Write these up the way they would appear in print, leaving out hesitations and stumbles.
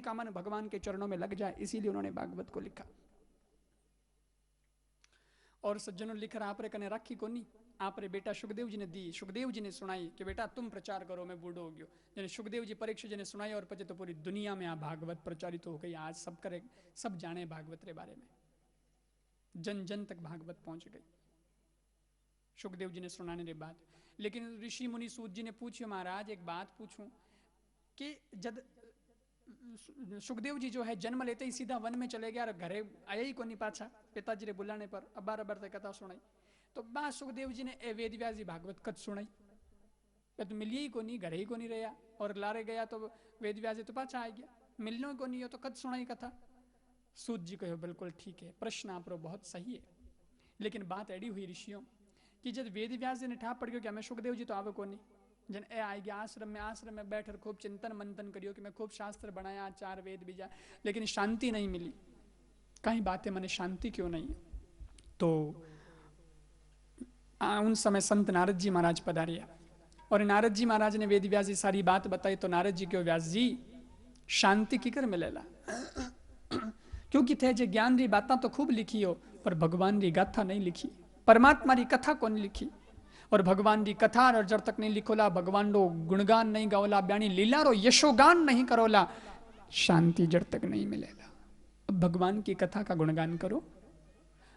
मुक्ति का मन भगवान के चरणों में लग जाए, इसीलिए उन्होंने भागवत को लिखा। और सज्जनों लिख रहा आप रे कने राखी को नहीं, आप रे बेटा सुखदेव जी ने दी, सुखदेव जी ने सुनाई कि बेटा तुम प्रचार करो, मैं बूढ़ो हो गयो। जने सुखदेव जी परीक्षित जी ने सुनाई और पचे तो पूरी दुनिया में आ भागवत प्रचारित हो गई। आज सब करे, सब जाने भागवत रे बारे में, जन जन तक भागवत पहुंच गई सुखदेव जी ने सुनाने के बाद। लेकिन ऋषि मुनि सूत जी ने पूछियो, महाराज एक बात पूछूं कि जब सुखदेव जी जो है जन्म लेते ही सीधा वन में चले गया और घरे आया ही को नहीं पाछा, पिताजी ने बुलाने पर अबार अबार कथा सुनाई, तो बा सुखदेव जी ने वेद व्यास जी भागवत कथ सुनाई, तो मिलिए ही को नहीं, घरे ही को नहीं रहा, और लारे गया तो वेद व्यास जी तो पाछा आ गया, मिलनो को नहीं हो तो कथ सुनाई कथा। सूत जी कहो बिल्कुल ठीक है, प्रश्न आप बहुत सही है, लेकिन बात एडी हुई ऋषियों कि जब वेद व्यास जी ने ठा पड़ गयो कि हमें सुखदेव जी तो आवे को नहीं, जन ए आ गया आश्रम में बैठकर खूब चिंतन मंथन करियो कि मैं खूब शास्त्र बनाया, 4 वेद बीजा, लेकिन शांति नहीं मिली। कहीं बातें मैंने शांति क्यों नहीं? तो उन समय संत नारद जी महाराज पधारिया और नारद जी महाराज ने वेद व्यास जी सारी बात बताई। तो नारद जी क्यों व्यास जी शांति किकर मिलेला क्योंकि थे जे ज्ञान री बातें तो खूब लिखी हो पर भगवान री गाथा नहीं लिखी, परमात्मा री कथा कौन लिखी, और भगवान री कथा और जब तक नहीं लिखोला, भगवान रो गुणगान नहीं गाओला, ब्याणी लीला रो यशोगान नहीं करोला, शांति जब तक नहीं मिलेगा। अब भगवान की कथा का गुणगान करो।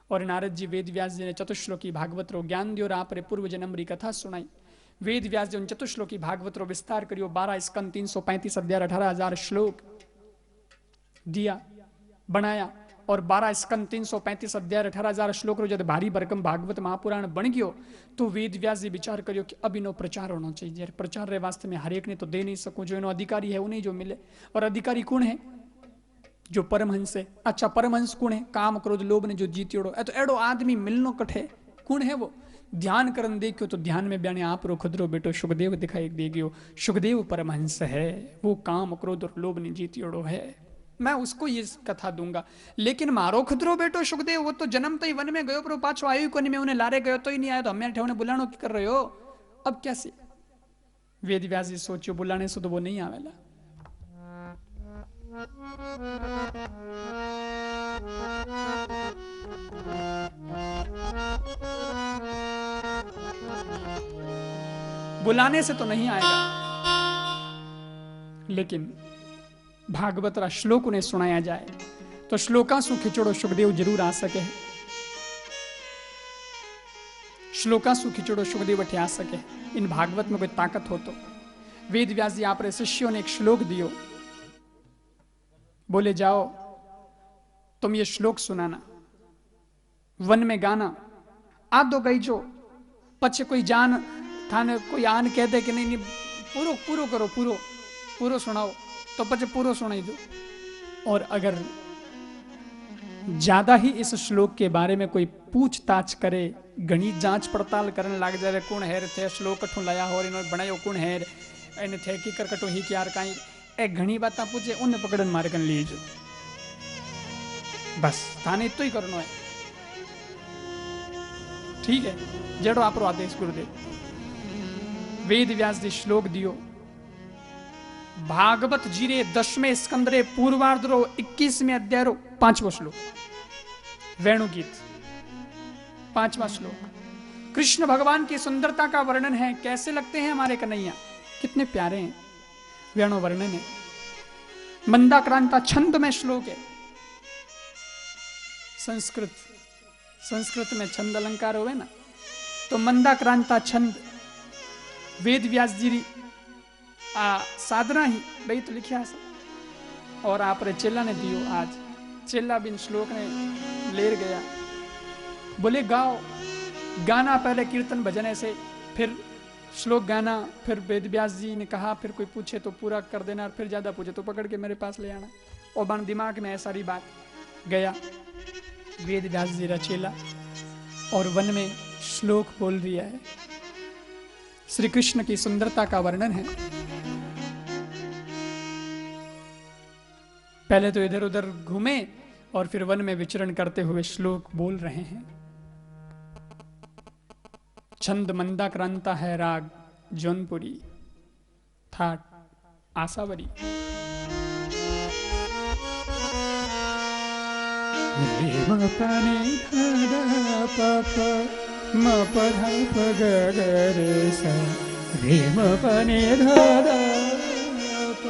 और नारद जी वेद व्यास जी ने चतुश्लोकी भागवत रो ज्ञान दियो, आप रे पूर्व जन्म री कथा सुनाई। वेद व्यास जी चतुश्लोकी भागवत रो विस्तार करियो, 12 स्कंद 335 अध्याय 18,000 श्लोक दिया बनाया, और 12 स्कंद 335 अध्याय 18,000 श्लोक रो जब भारी भरकम भागवत महापुराण बन गयो तो वेद व्यास जी विचार करियो कि अब इनो प्रचार होना चाहिए। प्रचार रे वास्ते में हर एक ने तो दे नहीं सकूं, जो इनो अधिकारी है उन्हें जो मिले, और अधिकारी कौन है? जो परमहंस है। अच्छा परमहंस कौन है? काम क्रोध लोभ ने जो जीतियोड़ो, तो एडो आदमी मिलनो कठे कौन है? वो ध्यान करन देखियो तो ध्यान में बयाने आप रो खुदरो बेटो सुखदेव दिखाई दे गयो। सुखदेव परमहंस है, वो काम क्रोध और लोभ ने जीतियोड़ो है, मैं उसको ये कथा दूंगा। लेकिन मारो खुदरो बेटो सुखदेव वो तो जन्म तो ही वन में गयो पर पाछो आयो को नहीं, मैं उन्हें लारे गयो तो ही नहीं आया, तो हमें ठेवने बुलानो की कर रहे हो, अब कैसे? वेद व्यास जी सोचियो बुलाने से तो वो नहीं आवेला। बुलाने से तो नहीं आएगा, लेकिन भागवत रा श्लोक उन्हें सुनाया जाए तो श्लोका सु खिचड़ो सुखदेव जरूर आ सके, श्लोका सु खिचड़ो सुखदेव अठे आ सके। इन भागवत में कोई ताकत हो तो वेद व्यास जी आप रे शिष्यों ने एक श्लोक दियो, बोले जाओ तुम ये श्लोक सुनाना, वन में गाना, आधो गई जो पचे कोई जान थाने कोई आन कह दे कि नहीं नहीं पूरो पूरो करो, पूरो पूरो सुनाओ, तो पचे पूरो सुनाई दो। और अगर ज्यादा ही इस श्लोक के बारे में कोई पूछताछ करे, घनी जांच पड़ताल करने लग जाए, कौन है थे श्लोक कठू लाया हो, इन्होंने बनायो कौन है, इन थे की कर कटो ही क्यार काई, ए घनी बात पूछे, उन्हें पकड़न मार कर लीजो, बस थाने तो ही करना है, ठीक है, जेड़ो आप आदेश गुरुदेव। वेद व्यास जी श्लोक दियो, भागवत जीरे 10वें स्कंदरे पूर्वार्ध रो 21वें अध्याय रो 5वां श्लोक, वेणु गीत 5वां श्लोक। कृष्ण भगवान की सुंदरता का वर्णन है, कैसे लगते हैं हमारे कन्हैया, कितने प्यारे हैं, वेणु वर्णन है। मंदाक्रांता छंद में श्लोक है, संस्कृत में छंद अलंकार हुए ना, तो मंदाक्रांता छंद वेद व्यास जी साधना ही भाई तो लिखा है सब, और आप रे चेला ने दियो, आज चेला बिन श्लोक ने लेर गया, बोले गाओ, गाना पहले कीर्तन भजन ऐसे, फिर श्लोक गाना, फिर वेद व्यास जी ने कहा फिर कोई पूछे तो पूरा कर देना, और फिर ज्यादा पूछे तो पकड़ के मेरे पास ले आना, और बन दिमाग में ऐसा सारी बात गया। वेद व्यास जी रचेला और वन में श्लोक बोल दिया है, श्री कृष्ण की सुंदरता का वर्णन है। पहले तो इधर उधर घूमे और फिर वन में विचरण करते हुए श्लोक बोल रहे हैं। छंद मंदाक्रांता है, राग जौनपुरी, थाट आसावरी। रे म प नि ध ध प प म प ध प ग ग रे सा रे म प नि ध ध प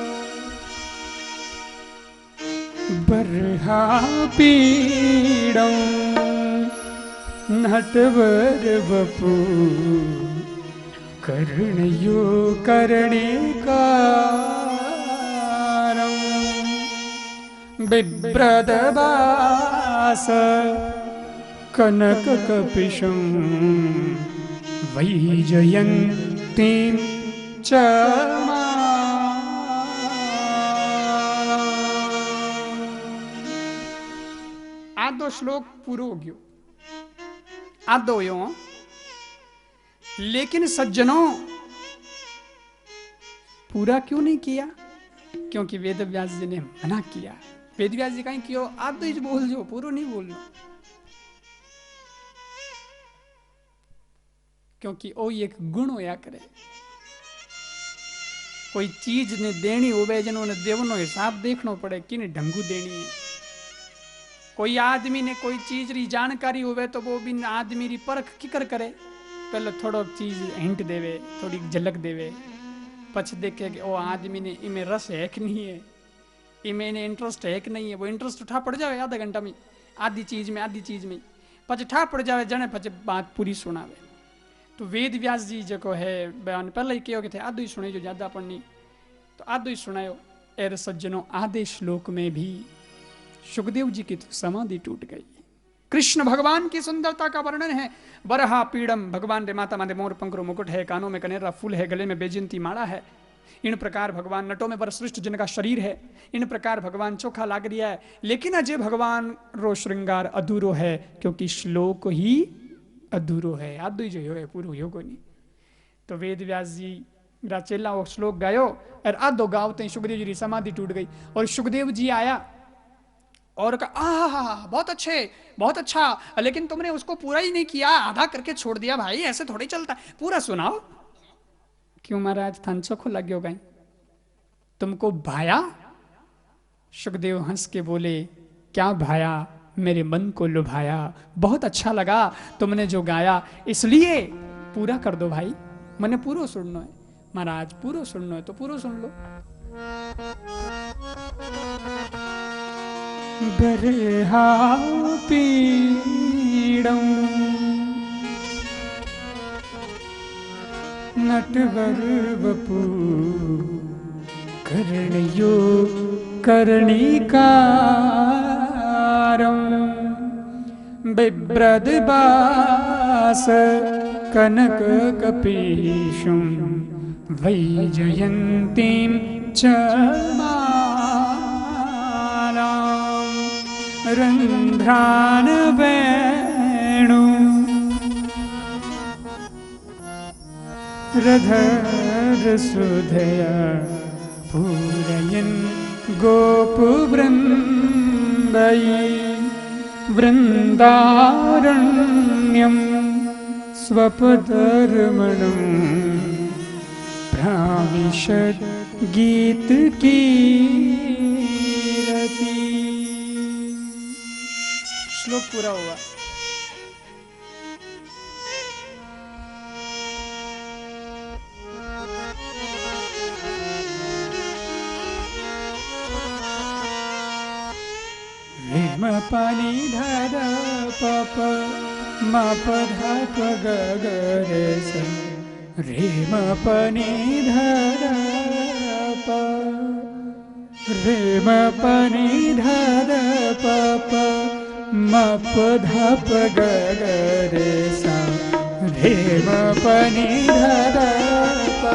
बरहा पीड़ं नटवर बपू कर्णयो कर्णिकारं बिभ्रदवास कनककपिशं वैजयन्तीं च आधो श्लोक पूरो हो गयो, आधो यो। लेकिन सज्जनों पूरा क्यों नहीं किया? क्योंकि वेद व्यास जी ने मना किया। वेद व्यास जी कहीं क्यों आधो ही बोल जो, पूरो नहीं बोलना। क्योंकि ओ एक गुण होया करे। कोई चीज ने देनी होवे जिन्होंने देवनो हिसाब देखना पड़े कि ने ढंगू देनी है। कोई आदमी ने कोई चीज री जानकारी होवे तो वो भी आदमी री परख किकर करे। पहले थोड़ो चीज हिंट देवे, थोड़ी झलक देवे, पछ देखे कि ओ आदमी ने इमें रस है कि नहीं है, इमें ने इंटरेस्ट है कि नहीं है। वो इंटरेस्ट उठा पड़ जावे आधा घंटा में, आधी चीज में पछ ठा पड़ जावे जने पछ बात पूरी सुनावे। तो वेद व्यास जी जो है बयान पहले ही कहो कि थे आधो ही सुने जो ज्यादा पढ़नी, तो आधो ही सुनायो। एर सज्जनों आधे श्लोक में भी सुखदेव जी की तो समाधि टूट गई। कृष्ण भगवान की सुंदरता का वर्णन है। बरहा पीड़म, भगवान रे माता माथे मोर पंखरो मुकुट है, कानों में कनेरा फूल है, गले में बैजयंती माला है। इन प्रकार भगवान नटों में वरश्रेष्ठ जिनका शरीर है, इन प्रकार भगवान चोखा लाग रिया है। लेकिन अजय भगवान रो श्रृंगार अधूरो है, क्योंकि श्लोक ही अधूरो है। आधो ही जो है पूरो योगो नहीं। तो वेद व्यास जी मेरा चेला वो श्लोक गायो और आधो गावते सुखदेव जी की समाधि टूट गई। और सुखदेव जी आया और कहा आहा बहुत अच्छे, बहुत अच्छा, लेकिन तुमने उसको पूरा ही नहीं किया, आधा करके छोड़ दिया। भाई ऐसे थोड़ी चलता, पूरा सुनाओ। क्यों महाराज थान चोखो लग्यो गई, तुमको भाया? सुखदेव हंस के बोले क्या भाया, मेरे मन को लुभाया, बहुत अच्छा लगा तुमने जो गाया, इसलिए पूरा कर दो भाई। मैंने पूरा सुनना है। महाराज पूरा सुनना है तो पूरा सुन लो। बरहा पीड़ं नटवर बपू कर्णयो कर्णिकारं बिभ्रदवास कनककपीशं वैजयन्तीं च मालां रन्ध्रान वेणु रधरसुधया पूरयन् गोपवृन्दै वृन्दारण्यं स्वपदरमणं प्राविशद् गीतकीरति। श्लोक पूरा हुआ। म पानी ध प प म प ध प ग ग रे स रे म पानी ध प रे म पानी ध प प म प ध प ग ग रे स रे म पानी ध प।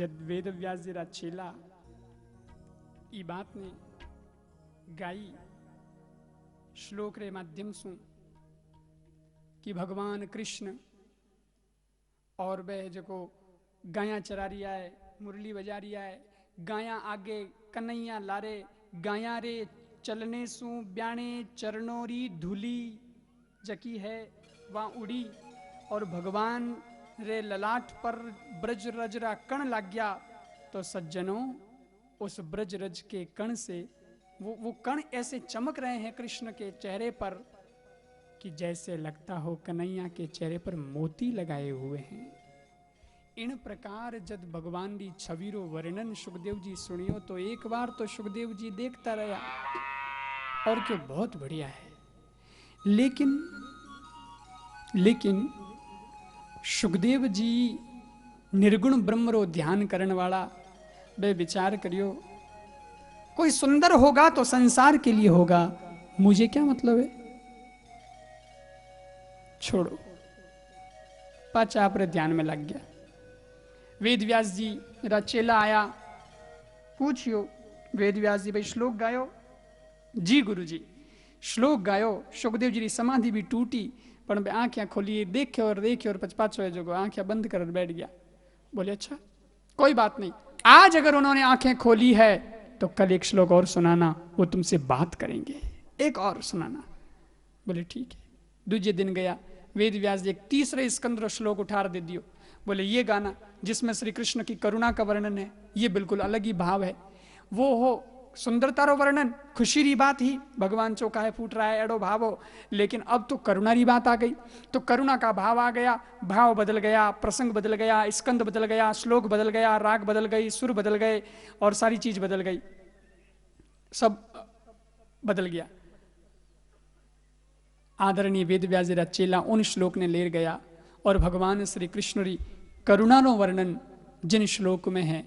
जद वेद व्यास जी रा चेला ई बात ने गाई श्लोक रे माध्यम सु कि भगवान कृष्ण और वह जो गाया चरा रिया है, मुरली बजा रिया है, गाया आगे कन्हैया लारे, गाया रे चलने सु ब्याणे चरणोरी धूली जकी है वहाँ उड़ी, और भगवान रे ललाट पर ब्रज रजरा कण लग गया। तो सज्जनों उस ब्रज रज के कण से वो कण ऐसे चमक रहे हैं कृष्ण के चेहरे पर कि जैसे लगता हो कन्हैया के चेहरे पर मोती लगाए हुए हैं। इन प्रकार जब भगवान की छवि रो वर्णन सुखदेव जी सुनियो तो एक बार तो सुखदेव जी देखता रहा और क्यों बहुत बढ़िया है। लेकिन सुखदेव जी निर्गुण ब्रह्म रो ध्यान करने वाला वे विचार करियो कोई सुंदर होगा तो संसार के लिए होगा, मुझे क्या मतलब है, छोड़ो। पाचा पर ध्यान में लग गया। वेद व्यास जी मेरा चेला आया, पूछियो वेद व्यास जी भाई श्लोक गायो। जी गुरु जी श्लोक गायो। सुखदेव जी की समाधि भी टूटी पर आंखें खोली, देखे और पचपाचो है जो आंखें बंद कर बैठ गया। बोले अच्छा कोई बात नहीं, आज अगर उन्होंने आंखें खोली है तो कल एक श्लोक और सुनाना, वो तुमसे बात करेंगे, एक और सुनाना। बोले ठीक है। दूसरे दिन गया, वेद व्यास जी एक तीसरे स्कंद श्लोक उठार दे दियो। बोले ये गाना जिसमें श्री कृष्ण की करुणा का वर्णन है, ये बिल्कुल अलग ही भाव है। वो हो सुंदरता रो वर्णन, खुशी री बात ही, भगवान चौका है फूट रहा है एडो भाव हो, लेकिन अब तो करुणा री बात आ गई, तो करुणा का भाव आ गया, भाव बदल गया, प्रसंग बदल गया, स्कंद बदल गया, श्लोक बदल गया, राग बदल गई, सुर बदल गए और सारी चीज बदल गई, सब बदल गया। आदरणीय वेद व्यास जी चेला उन श्लोक ने ले गया और भगवान श्री कृष्ण री करुणा रो वर्णन जिन श्लोक में है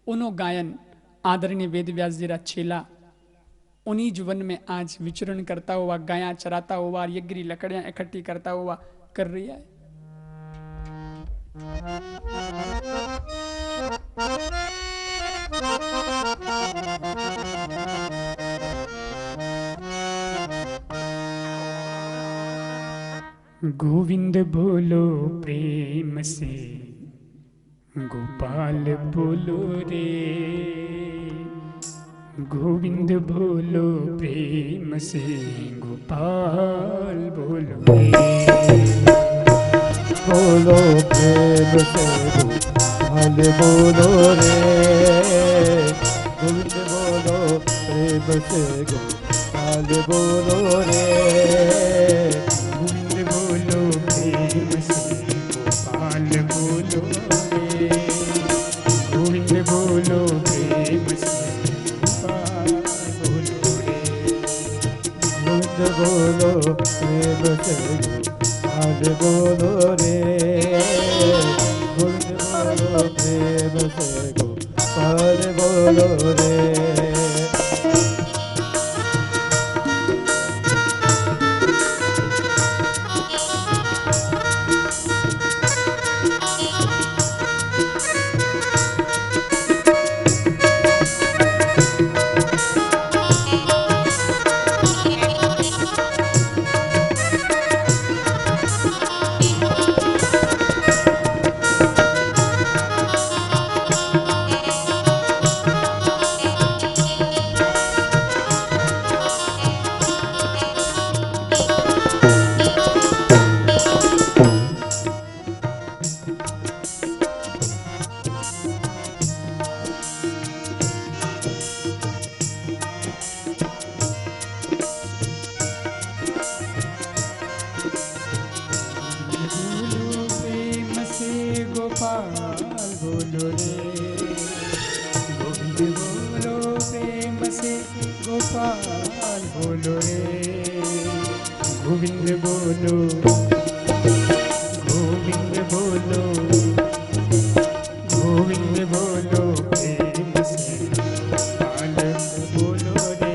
उनो गायन आदरणीय वेद व्यास जी चेला उन्हीं जीवन में आज विचरण करता हुआ, गाया चराता हुआ, यज्ञ लकड़ियां इकट्ठी करता हुआ कर रही है। गोविंद बोलो प्रेम से, गोपाल बोलो रे, गोविंद बोलो प्रेम से, गोपाल बोलो रे, बोलो प्रेम से गोपाल बोलो रे, गोविंद बोलो प्रेम से गोपाल बोलो रे, गोविंद बोलो प्रेम से गोपाल बोलो रे, गोविंद बोलो प्रेम से गोपाल बोलो रे, गोविंद बोलो प्रेम से गोपाल बोलो रे,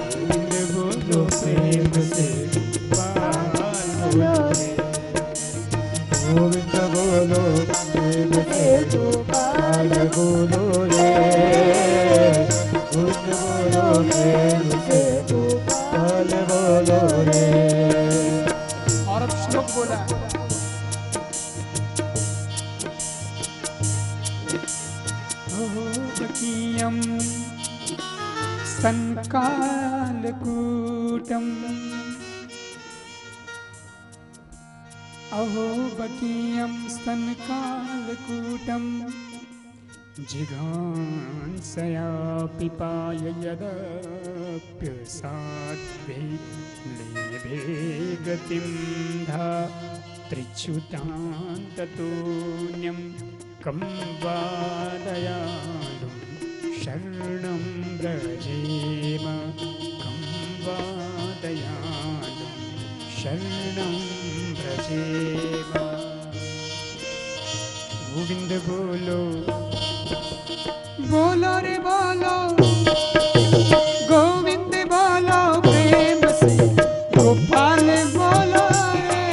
गोविंद बोलो प्रेम से गोपाल बोलो रे। गोविंद बोलो प्रेम से गोपाल बोलो रे, कुछ बोलो प्रेम से गोपाल बोलो रे। और अब श्लोक बोला, बकीयम संकालकूटम, अहो बकीयम संकालकूटम, जिघांसया पिपाय यदप्यसाध्वे लेभे गतिं धा त्रिच्युतान्ततून्यं कं वादयालुं शरणं व्रजेम, कं वादयालुं शरणं व्रजेम। गोविंद बोलो, बोलो रे बोलो, गोविंद बोलो प्रेम से गोपाल बोलो रे,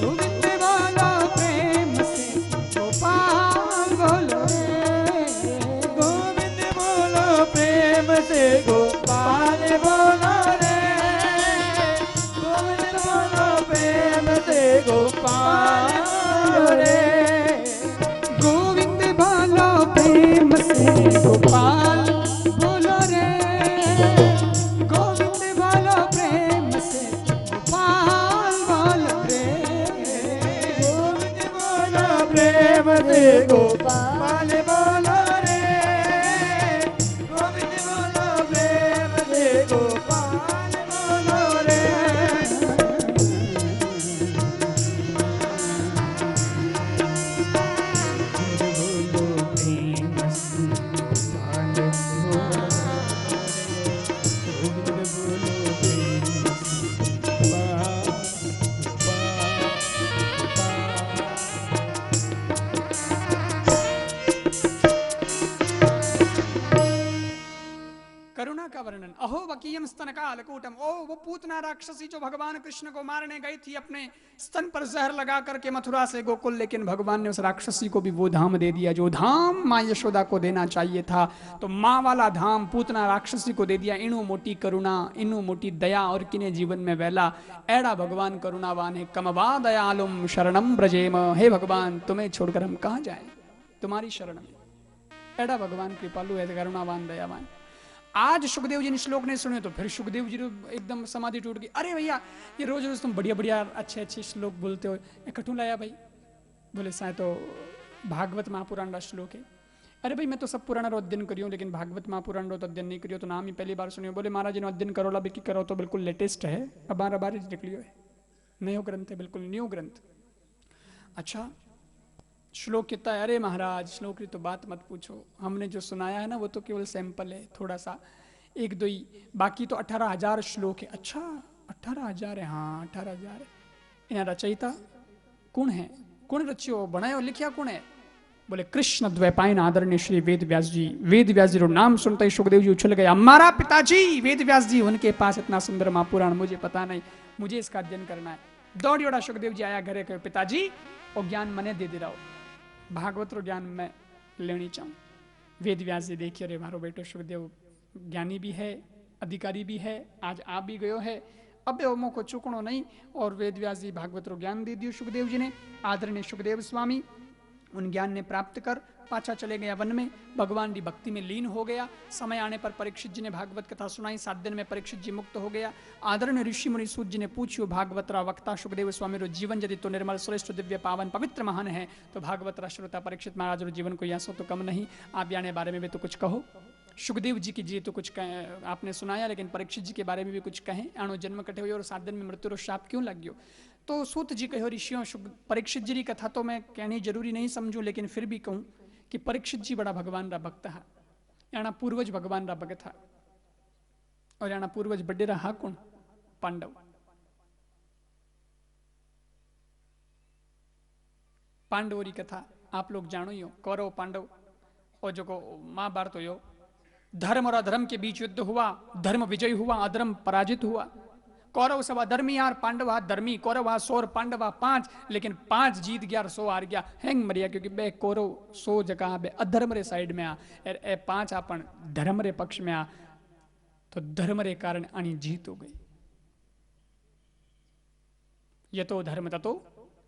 गोविंद बोलो प्रेम से गोपाल बोलो रे, गोविंद बोलो प्रेम से गोपाल बोलो रे, गोविंद बोलो प्रेम से गोपाल बोलो रे, गोविंद बोलो प्रेम से गोपाल बोलो रे, गोविंद बोलो प्रेम से गोपाल बोलो रे, गोविंद बोलो प्रेम से गोपाल बोलो रे, गोविंद बोलो प्रेम से गोपाल बोलो रे। करुणा का वर्णन, अहो वकीयम स्तन का अलकूटम, ओ वो पूतना राक्षसी जो भगवान कृष्ण को मारने गई थी अपने स्तन पर जहर लगा करके मथुरा से गोकुल, लेकिन भगवान ने उस राक्षसी को भी वो धाम दे दिया जो धाम माँ यशोदा को देना चाहिए था। तो माँ वाला धाम पूतना राक्षसी को दे दिया। इनु मोटी करुणा, इनु मोटी दया और किने जीवन में वेला, एड़ा भगवान करुणावान है। कमवा दयालुम शरणम ब्रजेम, हे भगवान तुम्हें छोड़कर हम कहाँ जाए, तुम्हारी शरण में। एड़ा भगवान कृपालु है, करुणावान दयावान। आज सुखदेव जी ने श्लोक नहीं सुने तो फिर सुखदेव जी एकदम समाधि टूट गई। अरे भैया ये रोज रोज तुम बढ़िया बढ़िया अच्छे अच्छे श्लोक बोलते हो, कठू लाया भाई? बोले साय तो भागवत महापुराण रा श्लोक है। अरे भाई मैं तो सब पुराण रो अध्ययन करियो, लेकिन भागवत महापुराण रो तो अध्ययन नहीं करियो, तो नाम ही पहली बार सुनियो। बोले महाराज ने अध्ययन करो ला भी करो तो बिल्कुल लेटेस्ट है, अब बार निकलियो है, नयो ग्रंथ है, बिल्कुल न्यू ग्रंथ। अच्छा श्लोक कितना है? अरे महाराज श्लोक की तो बात मत पूछो, हमने जो सुनाया है ना वो तो केवल सैंपल है, थोड़ा सा एक दो ही, बाकी तो 18,000 श्लोक है। अच्छा 18,000 है? हाँ 18,000 है। इन्हें रचयिता कौन है, कौन रचियो बनायो लिखिया कौन है? बोले कृष्ण द्वैपायन आदरणीय श्री वेद व्यास जी। वेद व्यास जी रो नाम सुनते ही सुखदेव जी उछल गए, हमारा पिताजी वेद व्यास जी, उनके पास इतना सुंदर महापुराण, मुझे पता नहीं, मुझे इसका अध्ययन करना है। दौड़ियोड़ा सुखदेव जी आया घरे, कहे पिताजी वो ज्ञान मने दे रहा हो, भागवत रो ज्ञान मैं लेनी चाहूँ। वेद व्यास जी देखिए, अरे मारो बेटो सुखदेव ज्ञानी भी है, अधिकारी भी है, आज आप भी गयो है, अब ओमो को चुकनो नहीं। और वेद व्यास जी भागवत रो ज्ञान दे दियो सुखदेव जी ने। आदरणीय सुखदेव स्वामी उन ज्ञान ने प्राप्त कर पाछा चले गया वन में, भगवान की भक्ति में लीन हो गया। समय आने पर परीक्षित जी ने भागवत कथा सुनाई, 7 दिन में परीक्षित जी मुक्त हो गया। आदरणीय ऋषि मुनि सूत जी ने पूछियो, भागवतरा वक्ता सुखदेव स्वामी रो जीवन यदि तो निर्मल श्रेष्ठ दिव्य पावन पवित्र महान है, तो भागवतरा श्रोता परीक्षित महाराज रो जीवन को यासो तो कम नहीं, आप याने बारे में भी तो कुछ कहो। सुखदेव जी की जी तो कुछ आपने सुनाया, लेकिन परीक्षित जी के बारे में भी कुछ कहें। आणो जन्म कटे हुए और 7 दिन में मृत्यु रो शाप क्यों लग गयो? तो सूत जी कहो, ऋषियों परीक्षित जी की कथा तो मैं कहनी जरूरी नहीं समझू, लेकिन फिर भी कहूं कि परीक्षित जी बड़ा भगवान रा भक्त है, याना पूर्वज भगवान रा भगत है। और याना पूर्वज बड़े रहा कौन? पांडव। पांडवों की कथा आप लोग जानो ही हो, कौरव पांडव और जो को महाभारत हो, धर्म और अधर्म के बीच युद्ध हुआ, धर्म विजय हुआ, अधर्म पराजित हुआ। कौरव सब अधर्मी यार, पांडव धर्मी, कौरव 100 पांडव 5, लेकिन 5 जीत गया और 100 हार गया, हैंग मरिया, क्योंकि बे कौरव 100 जगह बे अधर्म रे साइड में आ, ए 5 अपन धर्म रे पक्ष में आ, तो धर्म रे कारण आनी जीत हो गई। ये तो धर्म ततो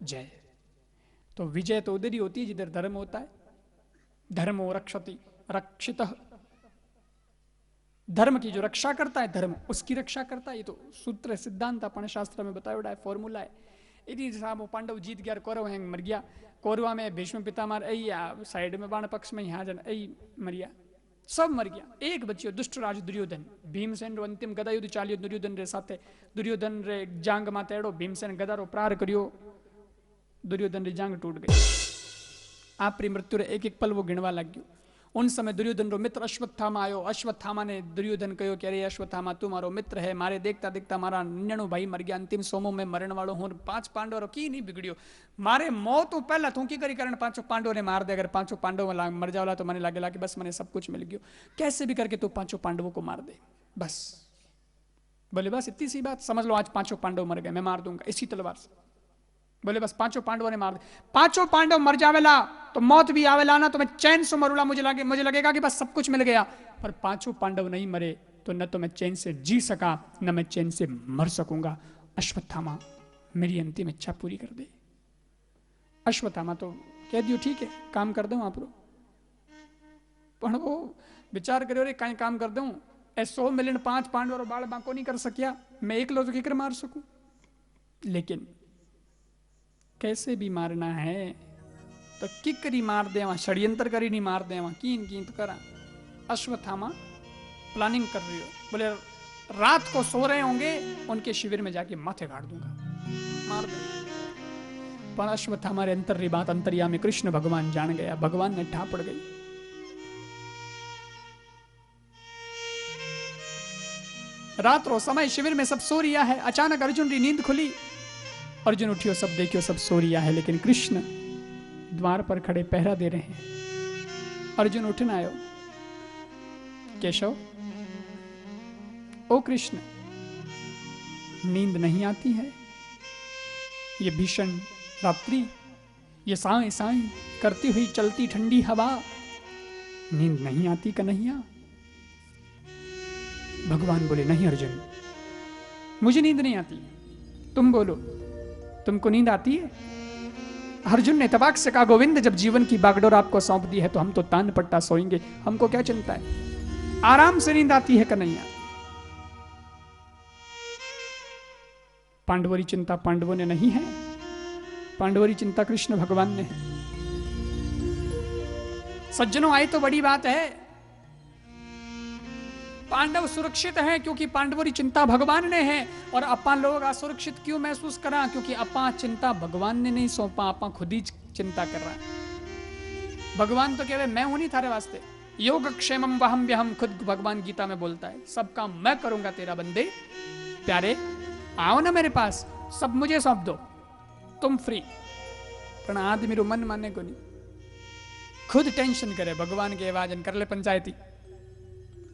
जय। तो विजय तो उधर ही होती है जिधर धर्म होता है। धर्मो रक्षति रक्षितः, धर्म की जो रक्षा करता है धर्म उसकी रक्षा करता है। ये तो सूत्र सिद्धांत अपन शास्त्र में बताया है, फॉर्मूला है। इतनी साहब वो पांडव जीत गया, कौरव हैं मर गया। कौरवा में भीष्म पितामह साइड में बाण पक्ष में यहाँ जन मर गया, सब मर गया। एक बच्चियों दुष्ट राज दुर्योधन, भीमसेन रो अंतिम गदा युद्ध चालियो दुर्योधन रे साथे। दुर्योधन रे जांग माते एड़ो भीमसेन गदा रो प्रार करियो, दुर्योधन री जांग टूट गई। आपरी मृत्यु रे एक एक पल वो गिणवा लग गयो। उन समय दुर्योधन रो मित्र अश्वत्थामा आयो। अश्वत्थामा ने दुर्योधन कहो कि अरे अश्वत्थामा तू मारो मित्र है, मारे देखता देखता मारा 99 भाई मर गया, अंतिम सोमो में मरण वालों हूं। 5 पांडव की नहीं बिगड़ियो, मारे मौत तो पहला तू की करी कारण 5 पांडवों ने मार दे। अगर 5 पांडव मर जावला तो मैंने लगे कि बस मैंने सब कुछ मिल गयो। कैसे भी करके तू 5 पांडवों को मार दे बस। बोले बस इतनी सी बात, समझ लो आज 5 पांडव मर गए, मैं मार दूंगा इसी तलवार से। बोले बस 5 पांडवों ने मार दे। 5 पांडव मर जावेला तो मौत भी आवेला ना, तो मैं चैन से मरूला, मुझे लगेगा कि बस सब कुछ मिल गया। पर 5 पांडव नहीं मरे तो न तो मैं चैन से जी सका, न मैं चैन से मर सकूंगा। अश्वत्थामा मेरी अंतिम इच्छा पूरी कर दे। अश्वत्थामा तो कह दियो ठीक है काम कर दूं आप रो, पर वो विचार करो रे कहीं काम कर दूं, 100 मिलियन 5 पांडव और बाल बांको नहीं कर सकिया, मैं एक लो तो किकर मार सकूं। लेकिन कैसे भी मारना है तो किकरी मार दे, वहां षड्यंत्र करी नहीं मार दे, वहां कीन तो करा। अश्वत्थामा प्लानिंग कर रही हो, बोले रात को सो रहे होंगे उनके शिविर में जाके माथे गाड़ दूंगा, मार दे। पर अश्वत्थामा रे अंतर री बात अंतर्यामी कृष्ण भगवान जान गया, भगवान ने ठा पड़ गई। रात रो समय शिविर में सब सो रिया है। अचानक अर्जुन री नींद खुली, अर्जुन उठियो, सब देखियो सब सो रिया है, लेकिन कृष्ण द्वार पर खड़े पहरा दे रहे हैं। अर्जुन उठना आयो, केशव ओ कृष्ण नींद नहीं आती है, ये भीषण रात्रि, ये साए साए करती हुई चलती ठंडी हवा, नींद नहीं आती कन्हैया? भगवान बोले नहीं अर्जुन मुझे नींद नहीं आती, तुम बोलो तुमको नींद आती है? अर्जुन ने तबाक से कहा गोविंद जब जीवन की बागडोर आपको सौंप दी है तो हम तो तान पट्टा सोएंगे, हमको क्या चिंता है, आराम से नींद आती है कन्हैया। पांडवों की चिंता पांडवों ने नहीं है, पांडवों की चिंता कृष्ण भगवान ने है। सज्जनों आए तो बड़ी बात है, पांडव सुरक्षित हैं क्योंकि पांडवों की चिंता भगवान ने है, और अपा लोग असुरक्षित क्यों महसूस करा? क्योंकि अपा चिंता भगवान ने नहीं सौंपा, अपा खुद ही चिंता कर रहा है। भगवान तो कह रहे मैं हूं नहीं थारे वास्ते, योग क्षेमम वहम व्यहम, खुद भगवान गीता में बोलता है सब काम मैं करूंगा तेरा बंदे प्यारे, आओ ना मेरे पास, सब मुझे सौंप दो, तुम फ्री। पर आदमी रो मन माने को नहीं, खुद टेंशन करे, भगवान के आवाज कर ले पंचायती,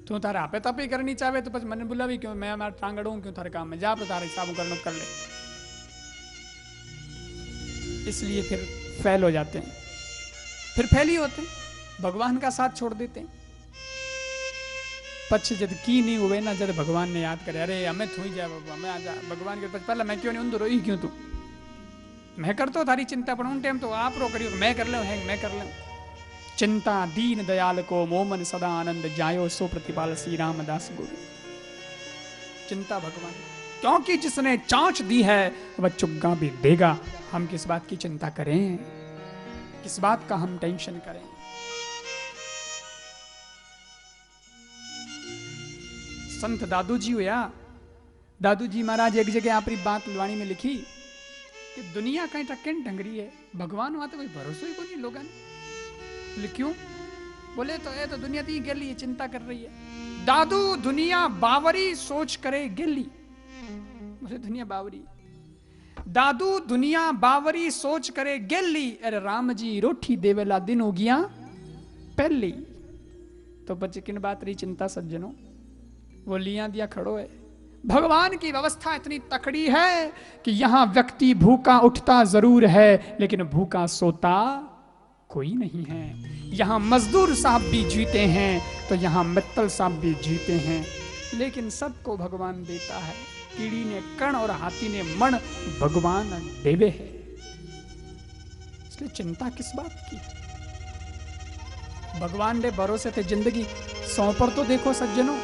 तू तारा आपे तपी करनी चाहे तो मन बुलावी क्यों, मैं मार टांगड़ू क्यों थारे काम में, जा पर तारे हिसाब करना कर ले। इसलिए फिर फैल हो जाते हैं, फिर फैल ही होते हैं, भगवान का साथ छोड़ देते हैं। पक्ष जब की नहीं हुए ना, जब भगवान ने याद करे अरे हमें थू ही जाए बाबा, मैं आ जा भगवान के पहले मैं क्यों नहीं उन रोई क्यों तू, मैं कर तो थारी चिंता पर उन टाइम तो आप रो करियो, मैं कर ले मैं कर ले। चिंता दीन दयाल को मोमन सदा आनंद जायो, सो प्रतिपाल श्री रामदास गुरु। चिंता भगवान, क्योंकि जिसने चांच दी है वह चुग्गा भी देगा। हम किस बात की चिंता करें, किस बात का हम टेंशन करें? संत दादू जी हुआ, दादू जी महाराज एक जगह अपनी बात लवाणी में लिखी कि दुनिया कहीं टक्कन ढंगरी है, भगवान वहां तो कोई भरोसा ही को नहीं लोगों ने। क्यों? बोले तो ये तो दुनिया ती गेली चिंता कर रही है। दादू दुनिया बावरी सोच करे गेली, बोले दुनिया बावरी, दादू दुनिया बावरी सोच करे गेली, अरे राम जी रोटी देवेला दिन हो गया पहली। तो बच्चे किन बात रही चिंता सज्जनों, वो लिया दिया खड़ो है, भगवान की व्यवस्था इतनी तकड़ी है कि यहां व्यक्ति भूखा उठता जरूर है, लेकिन भूखा सोता कोई नहीं है। यहां मजदूर साहब भी जीते हैं तो यहां मित्तल साहब भी जीते हैं, लेकिन सबको भगवान देता है। कीड़ी ने कण और हाथी ने मण, भगवान देवे है। इसलिए चिंता किस बात की? भगवान ने भरोसे थे जिंदगी सौ पर तो देखो सज्जनों।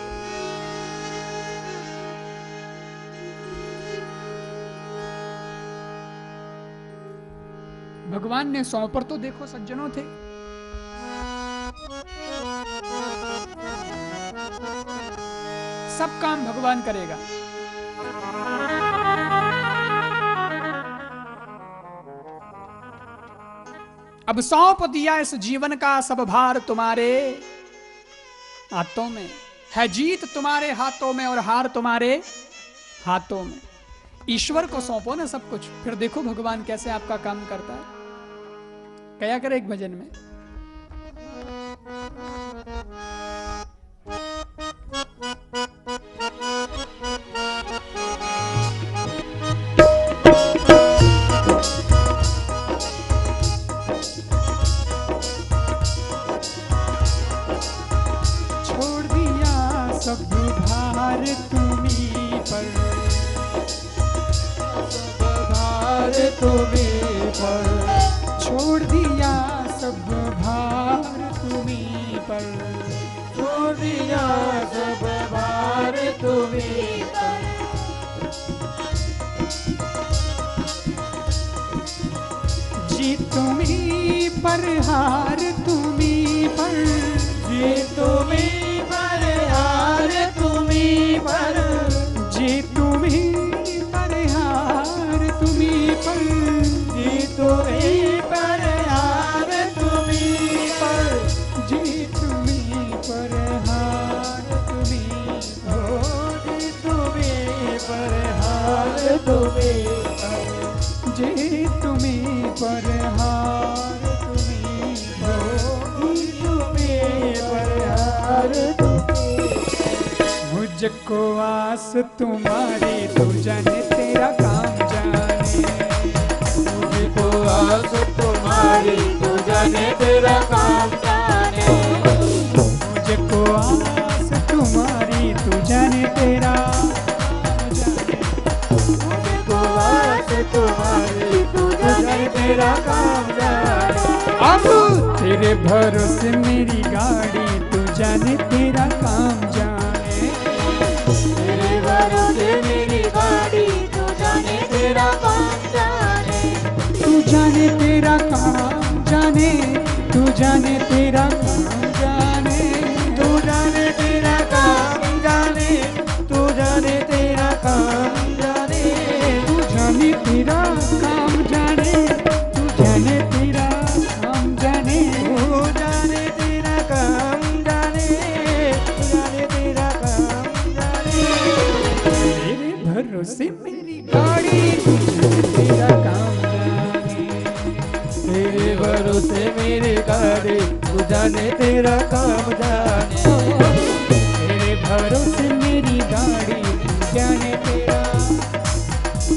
भगवान ने सौ पर तो देखो सज्जनों थे। सब काम भगवान करेगा। अब सौंप दिया इस जीवन का सब भार तुम्हारे हाथों में है। जीत तुम्हारे हाथों में और हार तुम्हारे हाथों में। ईश्वर को सौंपो ना सब कुछ, फिर देखो भगवान कैसे आपका काम करता है। क्या करे एक भजन में, छोड़ दिया सब भार तुम्हीं पर, सब भार तुम्हीं पर, छोड़ दिया सब भार तुम्हीं पर, छोड़ दिया सब भार तुम्हीं पर। जी तुम्हीं पर हार तुम्हीं पर, जी तुम्हीं पर हार तुम्हीं पर, जी तुम्हीं पर हार तुम्हीं पर, जी तुम्हीं पर हार तुम्हीं पर, जी तुम्हीं पर हार तुम्हीं ओ जी तुम्हीं पर हार तुम्हीं पर, जी तुम्हीं पर हार तुम्हीं जी तुम्हीं पर हार तुम्हीं। मुझको आस तुम्हारी तू जाने तेरा काम जाने, मुझको आस तुम्हारी तू जाने तेरा काम जाने, मुझको आस तुम्हारी तू जाने तेरा काम जाने, मुझको आस तुम्हारी तू जाने तेरा काम जाने। अब तेरे भरोसे मेरी गाड़ी तू जाने तेरा काम जाने, तेरे भरोसे मेरी गाड़ी तू जाने तेरा काम जाने, तू जाने तेरा काम जाने, तू जाने तेरा काम जाने, तू जाने तेरा काम जाने, तू जाने तेरा काम जाने, तू जाने तेरा काम जाने, तू जाने तेरा काम जाने, तू जाने तेरा काम जाने, तू जाने तेरा काम जाने। तेरे भरोसे मेरी गाड़ी तू जाने तेरा काम जाने, तेरे भरोसे मेरी गाड़ी तू जाने तेरा काम जाने, तेरे भरोसे मेरी गाड़ी तू जाने तेरा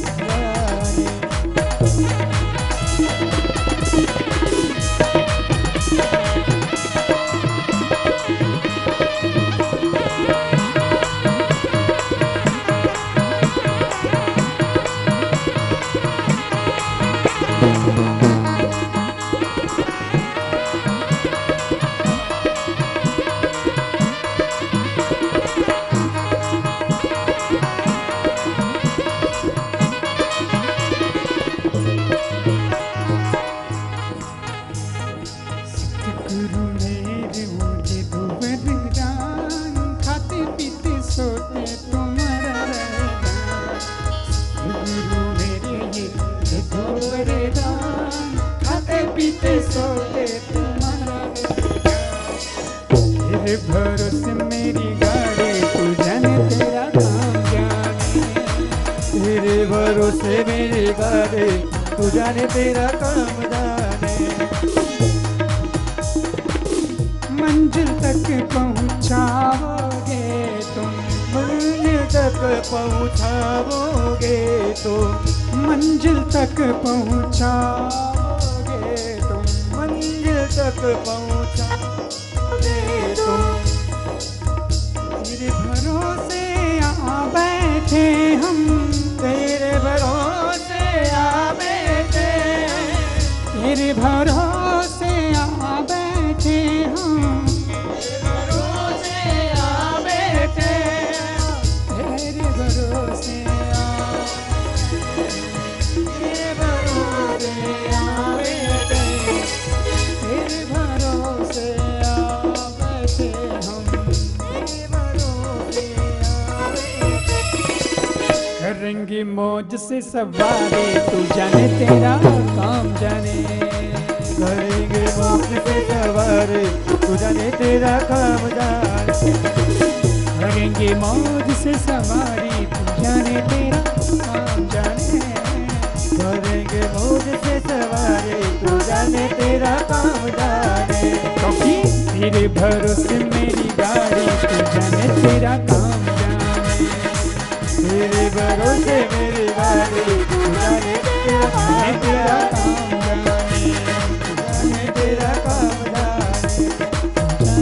जाने। गुरु मेरे मुझे दुबरान, खाते पीते सोते तुम्हारा रहना। गुरु मेरे ये दुबरान, खाते पीते सोते तुम्हारा रहना। तेरे भरोसे मेरी गाड़ी तू जाने तेरा काम जाने, तेरे भरोसे मेरी गाड़ी तू जाने तेरा काम जाने, मंजिल तक पहुंचाओगे तुम, मंजिल तक पहुँचाओगे तुम, मंजिल तक पहुँचाओगे तुम, मंजिल तक पहुँचाओगे तुम। तेरे भरोसे आ बैठे हम, तेरे भरोसे आ बैठे, तेरे भरोसे आ बैठे हम, तेरे भरोसे आ बैठे, तेरे भरोसे आ, तेरे भरोसे आ बैठे, तेरे भरोसे आ बैठे हम, तेरे भरोसे आ बैठे। करेंगे मौज से सवारी, तू जाने तेरा काम जाने, करेंगे मौज से सवारी, तू जाने तेरा काम जाने, करेंगे मौज से सवारी, तू जाने तेरा काम जाने, करेंगे मौज से सवारी, तू जाने तेरा काम जाने। क्योंकि तेरे भरोसे मेरी गाड़ी, तू जाने तेरा काम जाने, तेरे भरोसे मेरी गाड़ी, तू जाने तेरा जाने तेरा काम काम जाने, जाने, तेरा काम जाने, जाने तेरा काम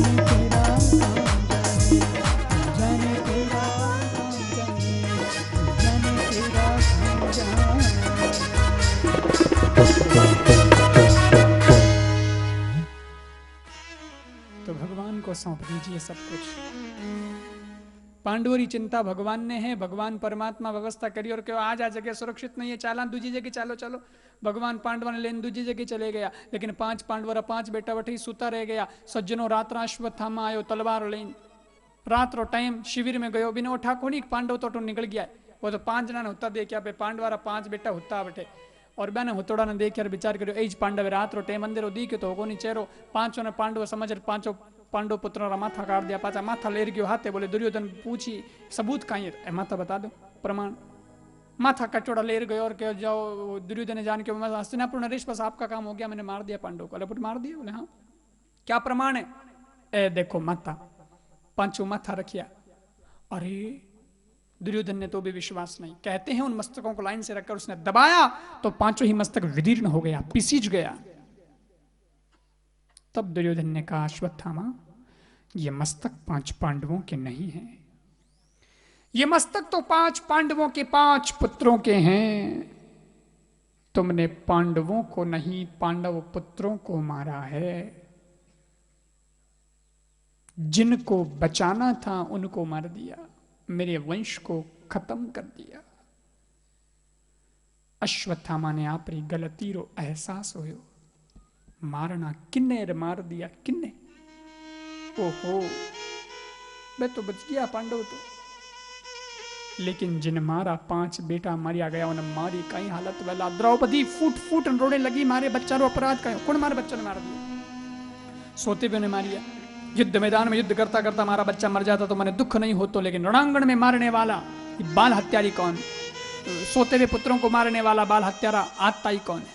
जाने, जाने तेरा काम जाने, जाने तेरा काम जाने। तो भगवान को सौंप दीजिए सब कुछ। पांडवों चिंता भगवान ने है, भगवान परमात्मा व्यवस्था करी और क्यों आज आ जगह सुरक्षित नहीं है, चालान दूजी जगह चालो चलो। भगवान पांडवा ने लेन दूजी जगह चले गया, लेकिन 5 पांडवर 5 बेटा वठी सूता रह गया। सज्जनों रात अश्वत्थामा आयो तलवार लेन, रात रो टाइम शिविर में गयो, बिना उठा कोनी पांडव तो निकल गया। वो तो 5 जना ने हुत्ता देखा पे पांडवारा 5 बेटा हुत्ता बैठे और मैंने हुतोड़ा ने देख विचार करो एज पांडव रात रो टाइम अंधेरो दी के तो होगो नहीं चेहरो। 5 ने पांडव समझ 5 पांडव पुत्र माथा काट दिया, पाचा माथा लेर गयो हाथे। बोले दुर्योधन पूछी सबूत कहीं है, माथा बता दो प्रमाण। माथा कटोड़ा लेर गयो और कहो जाओ दुर्योधन ने जान के हस्तिनापुर नरेश बस आपका काम हो गया, मैंने मार दिया पांडव को। लपट मार दिया? बोले हाँ। क्या प्रमाण है? ए देखो माथा, 5 माथा रखिया। अरे दुर्योधन ने तो भी विश्वास नहीं। कहते हैं उन मस्तकों को लाइन से रखकर उसने दबाया तो 5 ही मस्तक विदीर्ण हो गया, पिसीज गया। तब दुर्योधन ने कहा अश्वत्थामा ये मस्तक 5 पांडवों के नहीं हैं, ये मस्तक तो 5 पांडवों के 5 पुत्रों के हैं। तुमने पांडवों को नहीं पांडव पुत्रों को मारा है, जिनको बचाना था उनको मार दिया, मेरे वंश को खत्म कर दिया। अश्वत्थामा ने आपरी गलती रो एहसास होयो, मारना किन्ने मार दिया किन्ने। ओहो मैं तो बच गया पांडव तो, लेकिन जिन मारा 5 बेटा मारिया गया उन्हें मारी कई हालत वाला। द्रौपदी फूट फूट रोने लगी, मारे बच्चा रो अपराध कयो, कौन मारे बच्चा ने मार दिया? सोते भी उन्हें मारिया। युद्ध मैदान में युद्ध करता करता हमारा बच्चा मर जाता तो मैंने दुख नहीं होता, लेकिन रणांगण में मारने वाला बाल हत्यारी कौन? सोते हुए पुत्रों को मारने वाला बाल हत्यारा आत्ताई कौन है?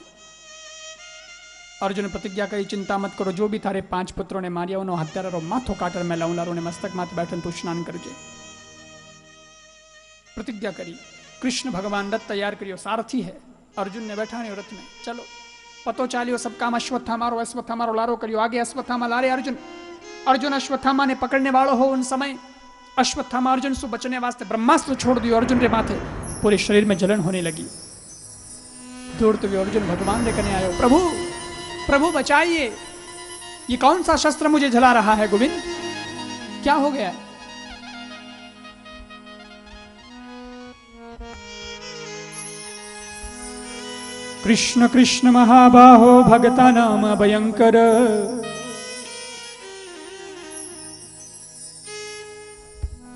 अर्जुन प्रतिज्ञा करी चिंता मत करो, जो भी थारे 5 पुत्रों ने मारिया उन्होंने हत्यारा रो माथो काटर में लाऊं लारो ने मस्तक माथ बैठन तू स्नान करजे। प्रतिज्ञा करी। कृष्ण भगवान रथ तैयार करियो, सारथी है अर्जुन ने बैठा नहीं रथ में। चलो पतो चालियो सब काम अश्वत्थामा लारो करियो। आगे अश्वत्थामा लारे अर्जुन, अर्जुन अश्वत्थामा ने पकड़ने वालों हो उन समय अश्वत्थामा अर्जुन से बचने वास्ते ब्रह्मास्त्र छोड़ दियो अर्जुन के माथे, पूरे शरीर में जलन होने लगी। दौड़ते हुए अर्जुन भगवान ने कहने आयो, प्रभु प्रभु बचाइए, ये कौन सा शस्त्र मुझे जला रहा है गोविंद, क्या हो गया? कृष्ण कृष्ण महाबाहो भगता नाम भयंकर,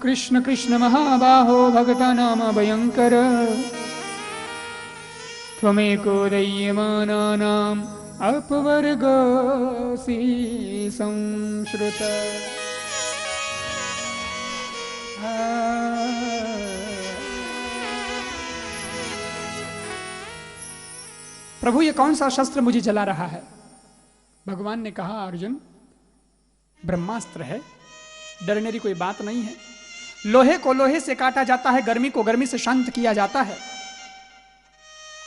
कृष्ण कृष्ण महाबाहो भगता नाम भयंकर, त्वमेको दय्यमानानाम् अपवर्गोऽसि संश्रुत। प्रभु ये कौन सा शस्त्र मुझे जला रहा है? भगवान ने कहा अर्जुन ब्रह्मास्त्र है, डरने की कोई बात नहीं है। लोहे को लोहे से काटा जाता है, गर्मी को गर्मी से शांत किया जाता है।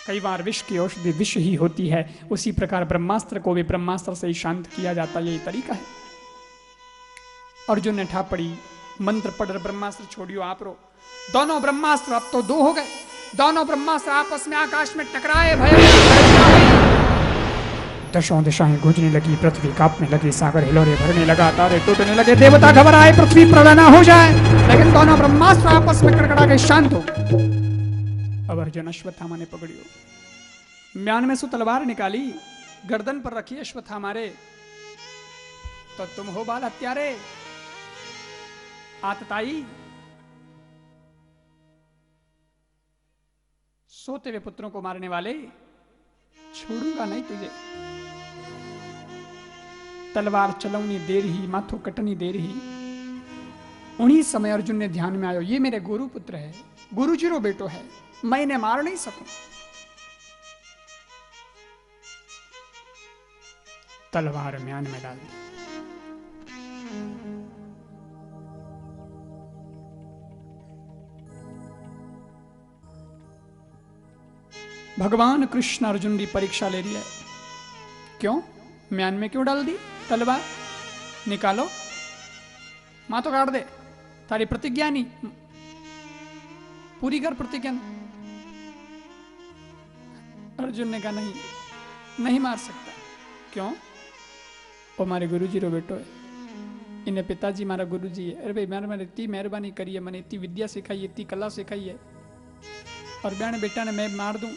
कई बार विष की औषधि विष ही होती है, उसी प्रकार ब्रह्मास्त्र को भी ब्रह्मास्त्र से ही शांत किया जाता है। यही तरीका है। अर्जुन ने ठा पड़ी, मंत्र पढ़, ब्रह्मास्त्र छोड़ियो आप रो। दोनों ब्रह्मास्त्र अब तो दो हो गए, दोनों ब्रह्मास्त्र आपस में आकाश में टकराए, दशों दिशाएं गूंजने लगी, पृथ्वी कांपने लगी, सागर हिलोरे भरने लगा, तारे टूटने लगे, देवता घबराए पृथ्वी प्रलय न हो जाए, लेकिन दोनों ब्रह्मास्त्र आपस में कड़कड़ा के शांत हो। अब अर्जुन अश्वत्थामा ने पकड़ियो, म्यान में सु तलवार निकाली, गर्दन पर रखी अश्वत्थामा रे, तो तुम हो बाल हत्यारे, आतताई, सोते हुए पुत्रों को मारने वाले, छोड़ूंगा नहीं तुझे। तलवार चलौनी देर ही, माथो कटनी देर ही। उन्हीं समय अर्जुन ने ध्यान में आयो, ये मेरे गुरु पुत्र है, गुरु जी रो बेटो है, मैं इन्हें मार नहीं सकूं। तलवार म्यान में डाल दी। भगवान कृष्ण अर्जुन की परीक्षा ले रही है। क्यों? म्यान में क्यों डाल दी तलवार? निकालो, मां तो काट दे, तारी प्रतिज्ञा नहीं पूरी कर, प्रतिज्ञा। अर्जुन ने कहा नहीं, नहीं मार सकता। क्यों? वो हमारे गुरुजी रो बेटो है, इन्हें पिताजी मारा गुरुजी है। अरे भाई मैंने इतनी मेहरबानी करी है, मैंने इतनी विद्या सिखाई है, इतनी कला सिखाई है, और बहन बेटा ने मैं मार दूं,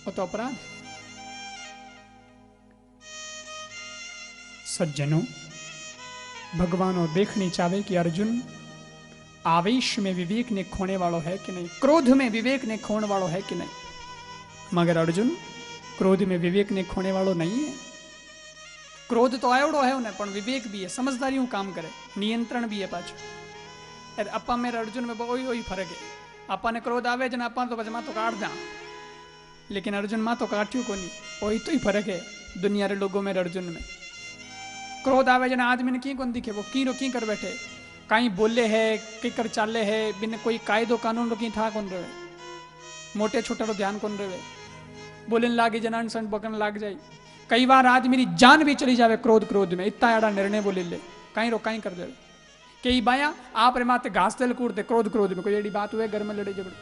वो तो अपराध। सज्जनों, भगवानो देखनी चाहे कि अर्जुन आवेश में विवेक ने खोने वालों है कि नहीं, क्रोध में विवेक ने खोने वालों है कि नहीं। मगर अर्जुन क्रोध में विवेक ने खोने वालों नहीं है। क्रोध तो आयोड़ो है उन्हें, पर विवेक भी है, समझदारी काम करे, नियंत्रण भी है पाछो। अपा मेरे अर्जुन में वही वही फर्क है। अपा ने क्रोध आवे जन अपा तो मां तो काट दा, लेकिन अर्जुन मां तो काट्यू को नहीं, वही तो ही फर्क है दुनिया रे लोगों में अर्जुन में। क्रोध आवे जन आदमी ने की कौन दिखे, वो की रो की कर बैठे, कहीं बोले है की कर चाले है, बिन कोई कायदो कानून रो की था कौन रहे, मोटे छोटे रो ध्यान कौन रहे, बोलने लागे जनान सन बकन लाग जाए। कई बार आदमी की जान भी चली जावे क्रोध में, इतना एड़ा निर्णय बोले ले, कहीं रो कहीं कर दे। कई बाया आप रे माते घास तेल कूट दे, क्रोध में कोई एडी बात हुए घर में लड़े झगड़े,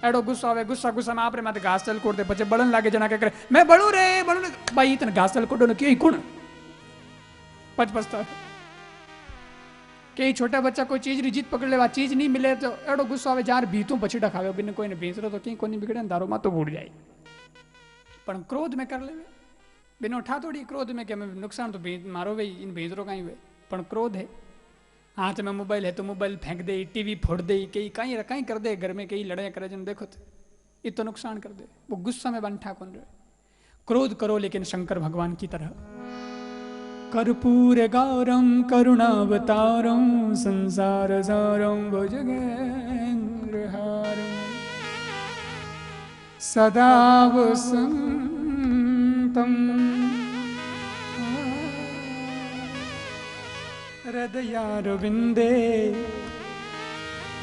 एडो गुस्सा आवे, गुस्सा में आप रे माते घास तेल कूट दे, बच्चे बड़न लागे जना के करे मैं बड़ू रे भाई इतने घास तेल कूटो क्यों कुण पछता है। कई छोटा बच्चा कोई चीज री जीत पकड़ ले, चीज नहीं मिले तो एडो गुस्सा आवे, जार भीतों पछीटा खावे, बिन कोई ने भेज तो कहीं कोई बिगड़े दारो मा तो भूल जाए। पर क्रोध में कर ले बिनो उठा थोड़ी, क्रोध में क्या नुकसान तो मारो भाई इन भेजरो कहीं हुए, पर क्रोध है। हाथ में मोबाइल है तो मोबाइल फेंक दे, टीवी फोड़ दे, कहीं कहीं कर दे, घर में कई लड़ाई करे जन देखो तो ये तो नुकसान कर दे। वो गुस्सा में बंठा कौन रहे। क्रोध करो लेकिन शंकर भगवान की तरह। कर्पूर गौरम करुणावतारम संसार सारम भुजगेन्द्रहारम सदा वसंतम हृदयारविंदे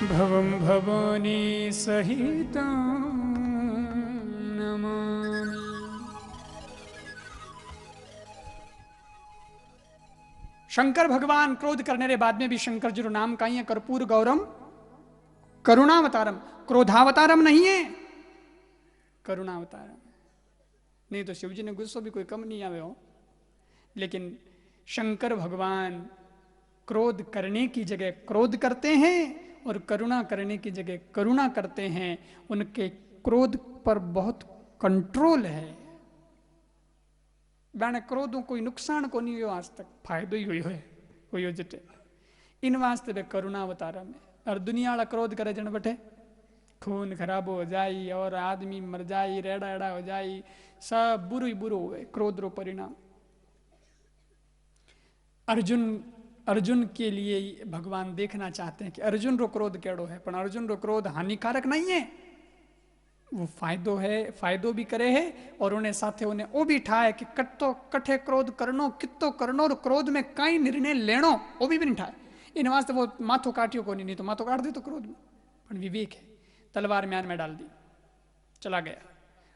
भवं भवानी सहितं नमामि। शंकर भगवान क्रोध करने के बाद में भी शंकर जी नाम का ही है कर्पूर गौरम करुणावतारम, क्रोधावतारम नहीं है, करुणावतारम। नहीं तो शिव जी ने गुस्सा भी कोई कम नहीं आवे हो, लेकिन शंकर भगवान क्रोध करने की जगह क्रोध करते हैं और करुणा करने की जगह करुणा करते हैं। उनके क्रोध पर बहुत कंट्रोल है। बाने क्रोधों कोई नुकसान को नहीं हो आज तक, फायदो ही हुई हो जटे इन वास्ते वे करुणा अवतारा में। और दुनिया वाला क्रोध करे जन बटे खून खराब हो जाए और आदमी मर जाए, रेड़ा एड़ा हो जाए, सब बुरो ही बुरो हुए क्रोध रो परिणाम। अर्जुन के लिए भगवान देखना चाहते हैं कि अर्जुन रो क्रोध केड़ो है, पर अर्जुन रो क्रोध हानिकारक नहीं है, वो फायदो है, फायदो भी करे है और उन्हें साथे उन्हें वो भी ठाए कि कट्टो कठे क्रोध करनो कितो करनो और क्रोध में कई निर्णय लेनो वो भी नहीं ठाए। इन वास्ते वो माथो काटियो को नहीं तो माथो काट दे तो क्रोध में, पर विवेक है। तलवार म्यान में डाल दी, चला गया।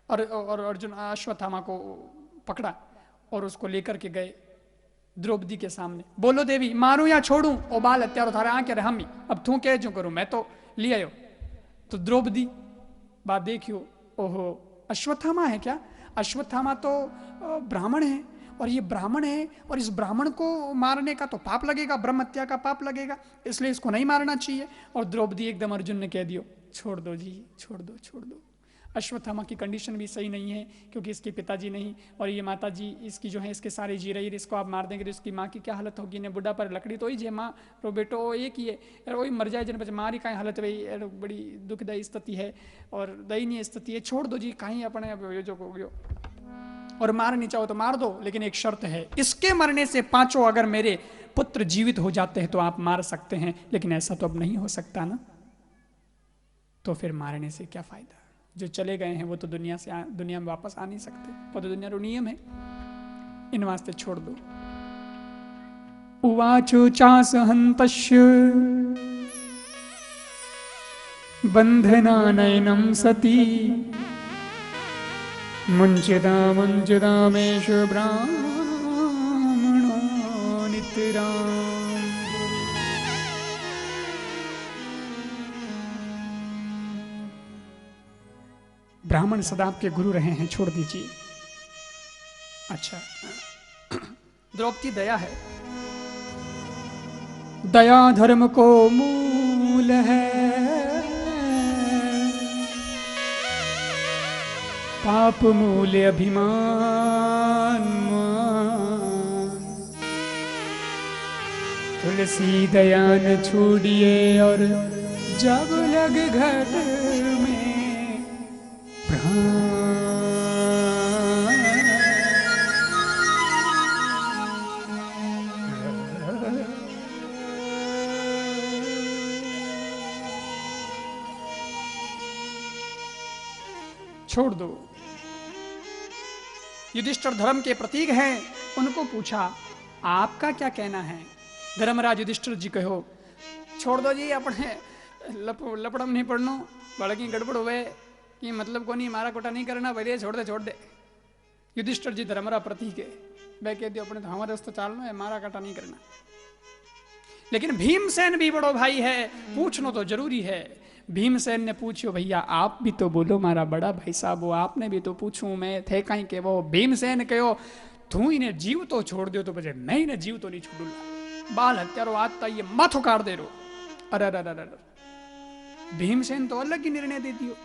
और अर्जुन अश्वत्थामा को पकड़ा और उसको लेकर के गए द्रौपदी के सामने। बोलो देवी मारूं या छोड़ूं? ओ बाल हत्यारो थारे आंख रे हम ही, अब तू कह जो करूं, मैं तो ले आयो। तो द्रौपदी बात देखियो, ओहो अश्वत्थामा है क्या? अश्वत्थामा तो ब्राह्मण है, और ये ब्राह्मण है, और इस ब्राह्मण को मारने का तो पाप लगेगा, ब्रह्म हत्या का पाप लगेगा, इसलिए इसको नहीं मारना चाहिए। और द्रौपदी एकदम अर्जुन ने कह दियो, छोड़ दो जी, छोड़ दो, छोड़ दो। अश्वत्थामा की कंडीशन भी सही नहीं है, क्योंकि इसके पिताजी नहीं और ये माता जी इसकी जो है इसके सारे जी रही, इसको आप मार देंगे तो इसकी माँ की क्या हालत होगी? ने बुढ़ा पर लकड़ी तो ही जे माँ रो बेटो एक ही है, वही मर जाए जन बच्चे मारी कहीं हालत भाई, बड़ी दुखदायी स्थिति है और दयनीय स्थिति है, छोड़ दो जी, कहीं अपने जो हो, और मारनी चाहो तो मार दो, लेकिन एक शर्त है, इसके मरने से पांचों अगर मेरे पुत्र जीवित हो जाते हैं तो आप मार सकते हैं, लेकिन ऐसा तो अब नहीं हो सकता ना। तो फिर मारने से क्या फायदा? जो चले गए हैं वो तो दुनिया में वापस आ नहीं सकते, वो तो दुनिया रो नियम है, इन वास्ते छोड़ दो। उवाचो चास हन्तस्य बंधना नयनम सती मुंचिदा मुंचिदामेश ब्राह्मणो नितराम। ब्राह्मण सदा आपके गुरु रहे हैं, छोड़ दीजिए। अच्छा द्रौपदी दया है, दया धर्म को मूल है, पाप मूल अभिमान। तुलसी दया न छोड़िए और जब लग घर में छोड़ दो। युधिष्ठिर धर्म के प्रतीक हैं, उनको पूछा आपका क्या कहना है? धर्मराज युधिष्ठिर जी कहो, छोड़ दो जी, अपने लपड़म नहीं पड़नो, बड़की गड़बड़ हुए कि मतलब को नहीं, मारा कोटा नहीं करना, भैया छोड़ दे, छोड़ दे। युधिष्ठिर जी धर्मरा प्रतीक है, वह कह दियो अपने तो हमारे रास्ते चालना है, मारा काटा नहीं करना। लेकिन भीमसेन भी बड़ो भाई है, पूछना तो जरूरी है। भीमसेन ने पूछो, भैया आप भी तो बोलो, मारा बड़ा भाई साहब, वो आपने भी तो पूछूं, मैं थे कहीं के वो। भीमसेन कहो तू इन्हें जीव तो छोड़ दो, तो बजे मैं इन्हें जीव तो नहीं छोड़ूंगा, बाल हत्यारो आता ये माथो काट दे रो। अरे अरे अरे, भीमसेन तो अलग ही निर्णय दे दियो।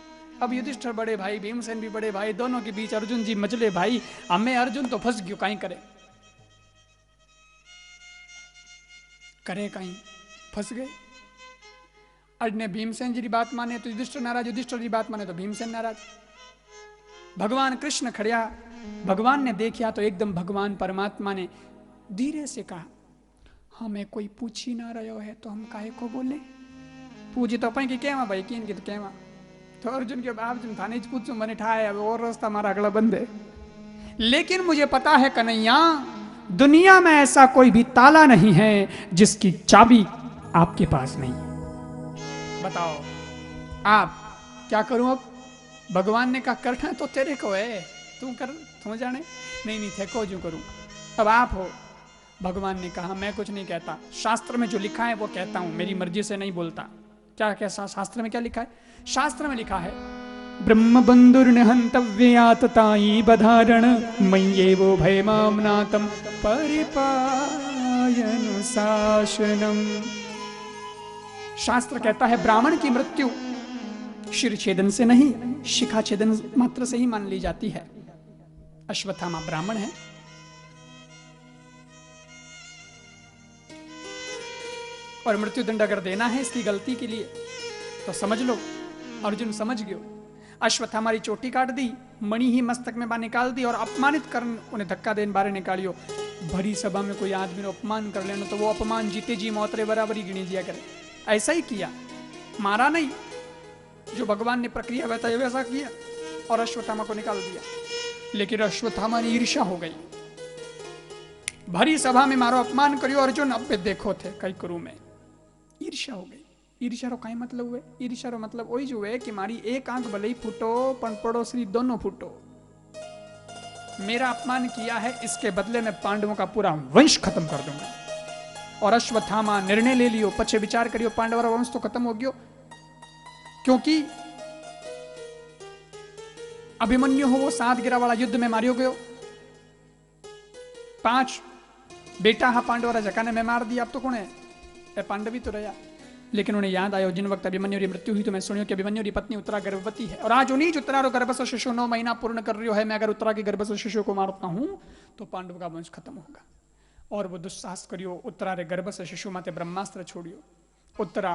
अब युधिष्ठिर बड़े भाई, भीमसेन भी बड़े भाई, दोनों के बीच अर्जुन जी मचले भाई, हमें अर्जुन तो फंस गयो, कहीं करे कहीं फंस गए। अजने भीमसेन जी की बात माने तो युधिष्ठिर नाराज, युधिष्ठिर जी बात माने तो भीमसेन नाराज। भगवान कृष्ण खड़िया, भगवान ने देखा तो एकदम भगवान परमात्मा ने धीरे से कहा, हमें कोई पूछ ही ना रहो है तो हम काहे को बोले? पूछी तो अपन की कहवा भाई, की इनकी तो कहवा। तो अर्जुन के बाप जन थाने पूछू मैंने ठाए, अब और रास्ता हमारा अगला बंद है। लेकिन मुझे पता है कन्हैया, दुनिया में ऐसा कोई भी ताला नहीं है जिसकी चाबी आपके पास नहीं। बताओ आप क्या करूं अब? भगवान ने कहा करना तो तेरे को है, तू कर, तू जाने। नहीं थे को जो करूं, अब आप हो। भगवान ने कहा मैं कुछ नहीं कहता, शास्त्र में जो लिखा है वो कहता हूं, मेरी मर्जी से नहीं बोलता। क्या कैसा शास्त्र में क्या लिखा है? शास्त्र में लिखा है ब्रह्म बंधुर्निहंतव्यात ताई बधारण मय्येवो भयमामनातम परिपायनुशासनम। शास्त्र कहता है ब्राह्मण की मृत्यु शिर छेदन से नहीं, शिखा छेदन मात्र से ही मान ली जाती है। अश्वत्थामा ब्राह्मण है, और मृत्युदंड अगर देना है इसकी गलती के लिए तो समझ लो। अर्जुन समझ गयो। अश्वत्थामा की चोटी काट दी, मणि ही मस्तक में बाहर निकाल दी और अपमानित कर उन्हें धक्का देने बाहर निकालियो। भरी सभा में कोई आदमी ने अपमान कर लेना तो वो अपमान जीते जी मौतरे बराबरी गिनी दिया करे। ऐसा ही किया, मारा नहीं, जो भगवान ने प्रक्रिया बताई वैसा किया और अश्वत्थामा को निकाल दिया। लेकिन अश्वत्थामा ने ईर्ष्या हो गई, भरी सभा में मारो अपमान करियो। अर्जुन अब देखो थे कई करूं मैं, ईर्ष्या हो गई। ईर्ष्या रो काई मतलब हुए? ईर्ष्या रो मतलब वही जो है कि मारी एक आंख भले ही फूटो पण पड़ोसी दोनों फूटो। मेरा अपमान किया है, इसके बदले में पांडवों का पूरा वंश खत्म कर दूंगा। और अश्वत्थामा निर्णय ले लियो, पछे विचार करियो, पांडव वंश तो खत्म हो गयो। क्योंकि अभिमन्यु हो वो 7 गिरा वाला युद्ध में मारियो गयो। 5 बेटा हा पांडव जकाने में मार दिया। अब तो कौन है? पांडवी तो रहा। लेकिन उन्हें याद आयो जिन वक्त अभिमन्यु की मृत्यु हुई तो मैं सुनियो कि अभिमन्यु की पत्नी उत्तरा गर्भवती है। और आज उन्हीं उत्तरा रो गर्भ से शिशु 9 महीना पूर्ण कर रही है। मैं अगर उत्तरा के गर्भ से शिशु को मारता हूं तो पांडव का वंश खत्म होगा। और वो दुस्साहस करियो, उत्तरा रे गर्भ से शिशु माते ब्रह्मास्त्र छोड़ियो। उत्तरा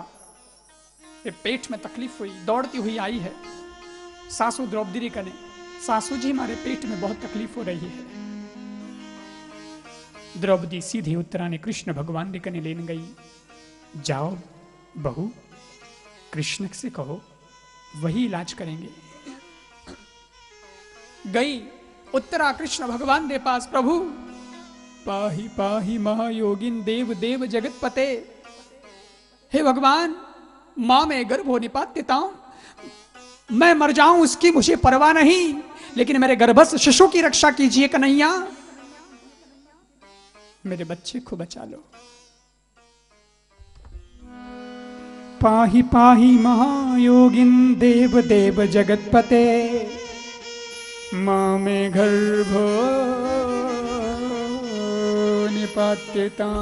के पेट में तकलीफ हुई, दौड़ती हुई आई है सासू द्रौपदी कने, सासू जी हमारे पेट में बहुत तकलीफ हो रही है। द्रौपदी सीधे उत्तरा ने कृष्ण भगवान के कने लेने गई। जाओ बहू, कृष्ण से कहो वही इलाज करेंगे। गई उत्तरा कृष्ण भगवान के पास। प्रभु पाही पाही महायोगिन देव देव जगत पते। हे भगवान, मां में गर्भ हो निपात्यता हूं, मैं मर जाऊं उसकी मुझे परवाह नहीं, लेकिन मेरे गर्भस्थ शिशु की रक्षा कीजिए कन्हैया, मेरे बच्चे को बचा लो। पाही पाही महायोगिन देव देव जगतपते, मां में गर्भ निपात्यता।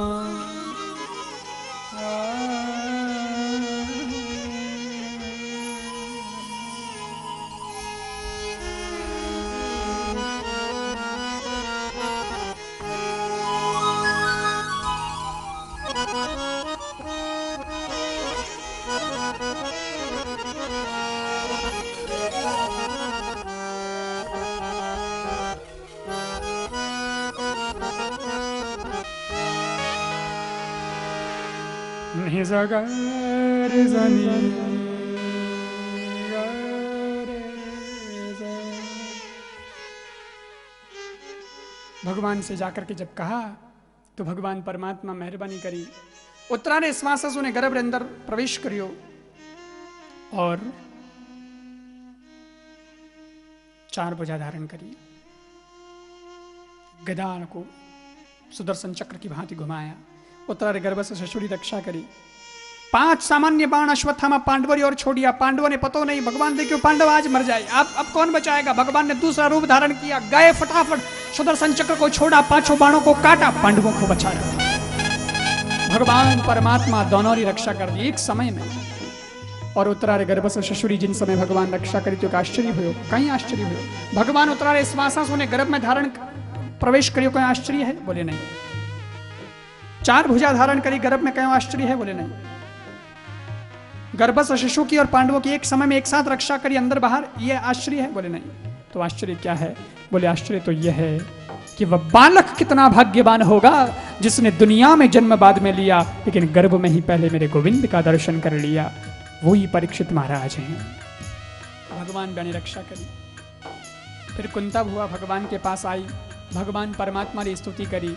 भगवान से जाकर के जब कहा तो भगवान परमात्मा मेहरबानी करी। उत्तरा ने श्वास ने गर्भ अंदर प्रवेश करियो और 4 भुजा धारण करी। गदा को सुदर्शन चक्र की भांति घुमाया। उत्तरा रे गर्भ से शिशु की रक्षा करी। 5 सामान्य बाण अश्वत्थामा पांडवों और छोड़िया। पांडवों ने पतो नहीं, भगवान देखियो पांडव आज मर जाए, अब कौन बचाएगा। भगवान ने दूसरा रूप धारण किया, गए फटाफट सुदर्शन चक्र को छोड़ा, 5 बाणों को काटा, पांडवों को बचाया। भगवान परमात्मा दोनों की रक्षा कर दी एक समय में। और उत्तरा रे गर्भ से शिशुरी जिन समय भगवान रक्षा करी तो आश्चर्य हुयो। कहीं आश्चर्य हुयो। भगवान उत्तरा रे श्वासा ने गर्भ में धारण प्रवेश करियो, कहीं आश्चर्य है? बोले नहीं। 4 भुजा धारण करी गर्भ में, कहीं आश्चर्य है? बोले नहीं। गर्भ से शिशु की और पांडवों की एक समय में एक साथ रक्षा करी अंदर बाहर, ये आश्चर्य है? बोले नहीं। तो आश्चर्य क्या है? बोले आश्चर्य तो यह है कि वह बालक कितना भाग्यवान होगा जिसने दुनिया में जन्म बाद में लिया, लेकिन गर्भ में ही पहले मेरे गोविंद का दर्शन कर लिया। वही परीक्षित महाराज हैं। भगवान बनी रक्षा करी। फिर कुंता भुआ भगवान के पास आई। भगवान परमात्मा ने स्तुति करी।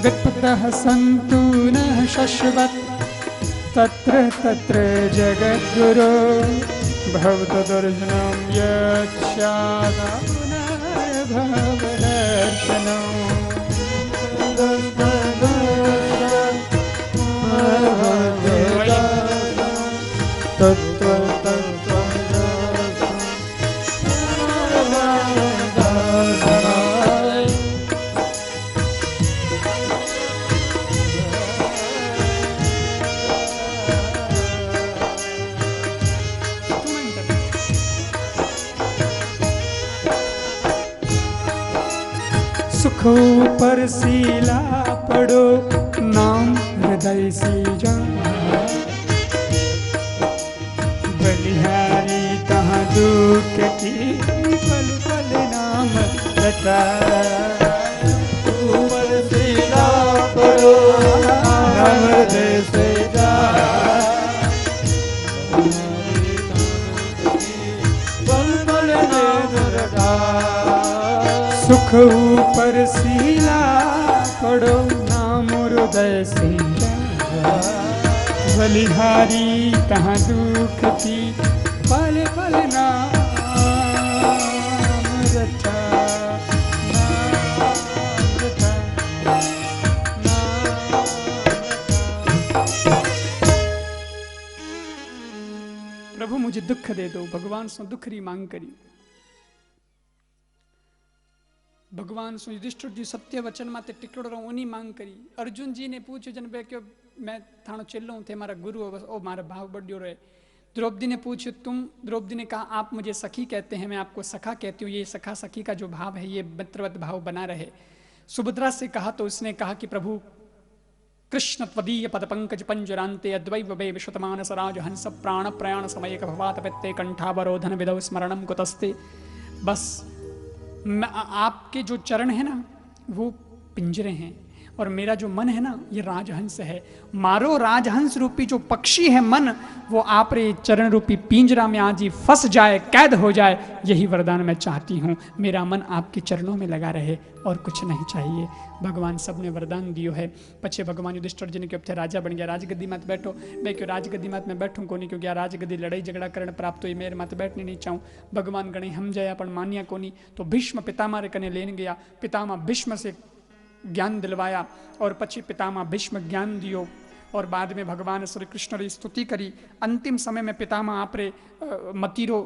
गत्पतः सन्तु नः शश्वत् तत्र तत्र जगद्गुरो भवतदर्शनं यच्छादा पुनर्भवदर्शनम् तत्र सुखो पर सीला पड़ो नाम हृदय सीजा, बलिहारी तहाँ दुख की पल पल नाम रटा। पर सीला पड़ो नाम हृदय सीजा, सुख ऊपर सीला पड़ो नाम हृदय से बलिहारी तहाँ दुख की पल पल नाम रटा प्रभु मुझे दुख दे दो। भगवान सो दुख री मांग करी। भगवान सो युधिष्ठिर जी सत्य वचन माते टिकड़ो रहो उन्हीं मांग करी। अर्जुन जी ने पूछो जन बे क्यों मैं थानो चिल्लो थे मारा गुरु ओ मारा भाव बढ़ियो रहे। द्रौपदी ने पूछो तुम, द्रौपदी ने कहा आप मुझे सखी कहते हैं, मैं आपको सखा कहती हूँ। ये सखा सखी का जो भाव है ये मित्रवत भाव बना रहे। सुभद्रा से कहा तो उसने कहा कि प्रभु कृष्ण त्वदीय पद पंकज पंजरांते अद्वैव वे विश्वतमानस राज हंस प्राण प्रयाण समय भवात पित्ते कंठावरोधन विदौ स्मरणम कुतस्ते। बस आपके जो चरण है ना वो पिंजरे हैं और मेरा जो मन है ना ये राजहंस है। मारो राजहंस रूपी जो पक्षी है मन, वो आप रे चरण रूपी पिंजरा में आज ही फंस जाए, कैद हो जाए। यही वरदान मैं चाहती हूँ, मेरा मन आपके चरणों में लगा रहे और कुछ नहीं चाहिए। भगवान सबने वरदान दियो है। पछे भगवान युधिष्ठिर जी ने क्यों थे राजा बन गया, राजगद्दी मत बैठो। मैं क्यों राजगद्दी मत में बैठूँ कोनी, क्योंकि राजगद्दी लड़ाई झगड़ा करण प्राप्त हुई, मेरे मत बैठने नहीं चाहूँ। भगवान गणे हम जया पण मान्या कोनी। तो भीष्म पितामह कने लेन गया। पितामह भीष्म से ज्ञान दिलवाया और पछी पितामह भीष्म ज्ञान दियो और बाद में भगवान श्री कृष्ण री स्तुति करी। अंतिम समय में पितामह आपरे मतीरो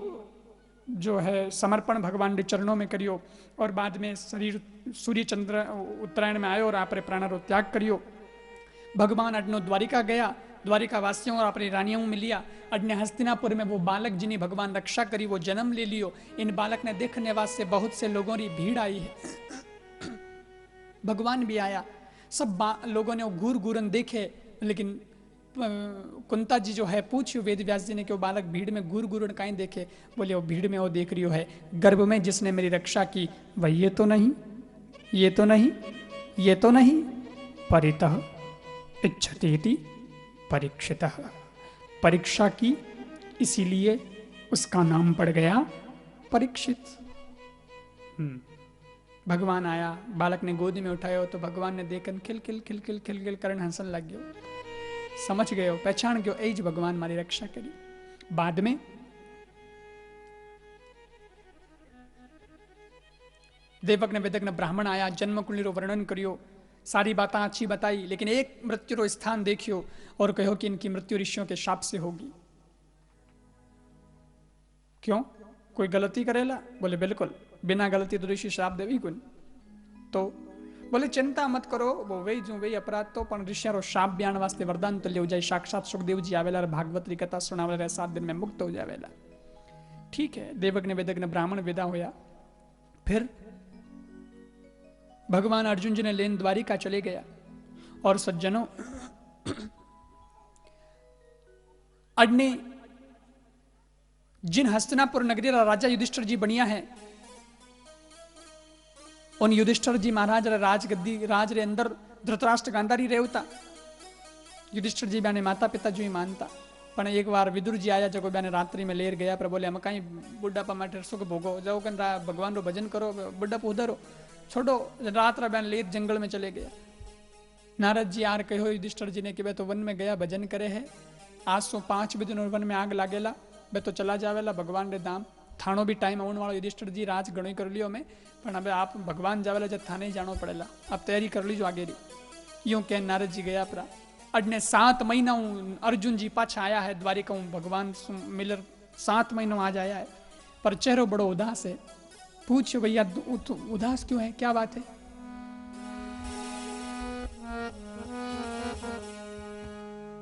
जो है समर्पण भगवान के चरणों में करियो और बाद में शरीर सूर्य चंद्र उत्तरायण में आयो और आपरे प्राणरो त्याग करियो। भगवान अडनो द्वारिका गया, द्वारिका वासियों और अपनी रानियों में लिया। अडने हस्तिनापुर में वो बालक जिन्हें भगवान रक्षा करी वो जन्म ले लियो। इन बालक ने देखने वास्ते बहुत से लोगों की भीड़ आई है। भगवान भी आया, सब लोगों ने वो घूर घूरन देखे, लेकिन कुंता जी जो है पूछियो वेद व्यास जी ने कि वो बालक भीड़ में घूर घूरन काई देखे। बोले वो भीड़ में वो देख रही है गर्भ में जिसने मेरी रक्षा की वह ये तो नहीं, ये तो नहीं, ये तो नहीं। परितः इच्छति परीक्षितः, परीक्षा की इसीलिए उसका नाम पड़ गया परीक्षित। भगवान आया, बालक ने गोदी में उठाया तो भगवान ने देखन खिल खिल खिल खिल खिल खिल करण हंसन लग गयो। समझ गयो, पहचान गयो एज भगवान मारी रक्षा करी। बाद में देवक ने वेदक ने ब्राह्मण आया, जन्म कुंडली रो वर्णन करियो, सारी बातें अच्छी बताई, लेकिन एक मृत्यु रो स्थान देखियो और कहो कि इनकी मृत्यु ऋषियों के शाप से होगी। क्यों, कोई गलती करेला? बोले बिल्कुल, बिना गलती तो ऋषि श्राप देवी कुन। तो बोले चिंता मत करो, वो वही जो वही अपराध तो पण ऋषियारो श्राप ब्याण वास्ते वरदान तो ले जाए। साक्षात सुखदेव जी आवेला, भागवत री कथा सुनावेला, 7 दिन में मुक्त हो जावेला। ठीक है, देवक ने वेदक ने ब्राह्मण विदा होया। फिर भगवान अर्जुन जी ने लेन द्वारिका चले गया और सज्जनों अडने जिन हस्तिनापुर नगरी राजा युधिष्ठिर जी बनिया है, उन युधिष्ठिर जी महाराज राजगद्दी राज रे अंदर धृतराष्ट्र गांधारी रेवता। युधिष्ठिर जी ब्याने माता पिता जो ही मानता, पण एक बार विदुर जी आया जगो ब्याने रात्रि में लेर गया पर बोले हम कहीं बुढ़ापा माटे सुख भोगो, जाओ कन भगवान रो भजन करो, बुढ़ापा उधरो छोड़ो। रात रा ब्यान लेर जंगल में चले गया। नारद जी आर कहो युधिष्ठिर जी ने कि वे तो वन में गया भजन करे है, आज सो 5 बजे वन में आग लागेला, वे तो चला जावेला भगवान रे धाम। थानो भी टाइम आने वालों, युधिष्ठिर जी राज गणो कर लियो मैं, पण अब आप भगवान जावेला जब थाने ही जानो पड़ेला, अब तैयारी कर लीजो आगे री। यूं कह नारद जी गया परा। अडने 7 महीना अर्जुन जी पाछा आया है द्वारिका, भगवान मिलर 7 महीनों आज आया है, पर चेहरो बड़ो उदास है। पूछो भैया उदास क्यों है, क्या बात है?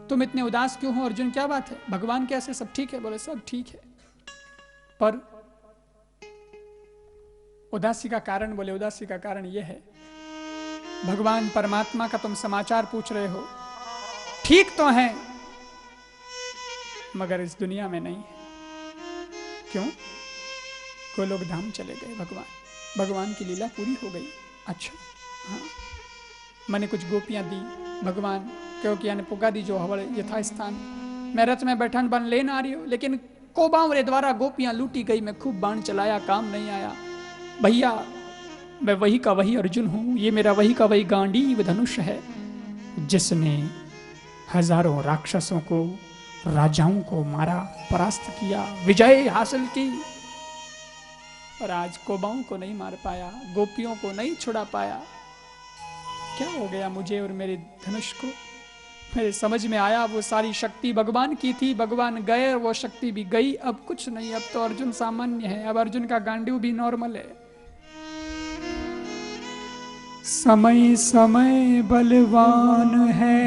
तुम इतने उदास क्यों हो अर्जुन, क्या बात है? भगवान कैसे, सब ठीक है? बोले सब ठीक है, पर उदासी का कारण? बोले उदासी का कारण यह है भगवान परमात्मा का तुम समाचार पूछ रहे हो, ठीक तो है मगर इस दुनिया में नहीं है। क्यों? गोलोक धाम चले गए भगवान की लीला पूरी हो गई। अच्छा हाँ, मैंने कुछ गोपियां दी भगवान, क्योंकि यानी पुगा दी जो हवल यथा स्थान, मैं रथ में बैठन बन लेना आ रही हूँ, लेकिन कोबावरे द्वारा गोपियां लूटी गई। मैं खूब बाण चलाया, काम नहीं आया। भैया मैं वही का वही अर्जुन हूं, ये मेरा वही का वही गांडीव धनुष है जिसने हजारों राक्षसों को, राजाओं को मारा, परास्त किया, विजय हासिल की। और आज कौबाओं को नहीं मार पाया, गोपियों को नहीं छुड़ा पाया। क्या हो गया मुझे और मेरे धनुष को? मेरे समझ में आया वो सारी शक्ति भगवान की थी, भगवान गए और वो शक्ति भी गई। अब कुछ नहीं, अब तो अर्जुन सामान्य है, अब अर्जुन का गांडीव भी नॉर्मल है। समय समय बलवान है,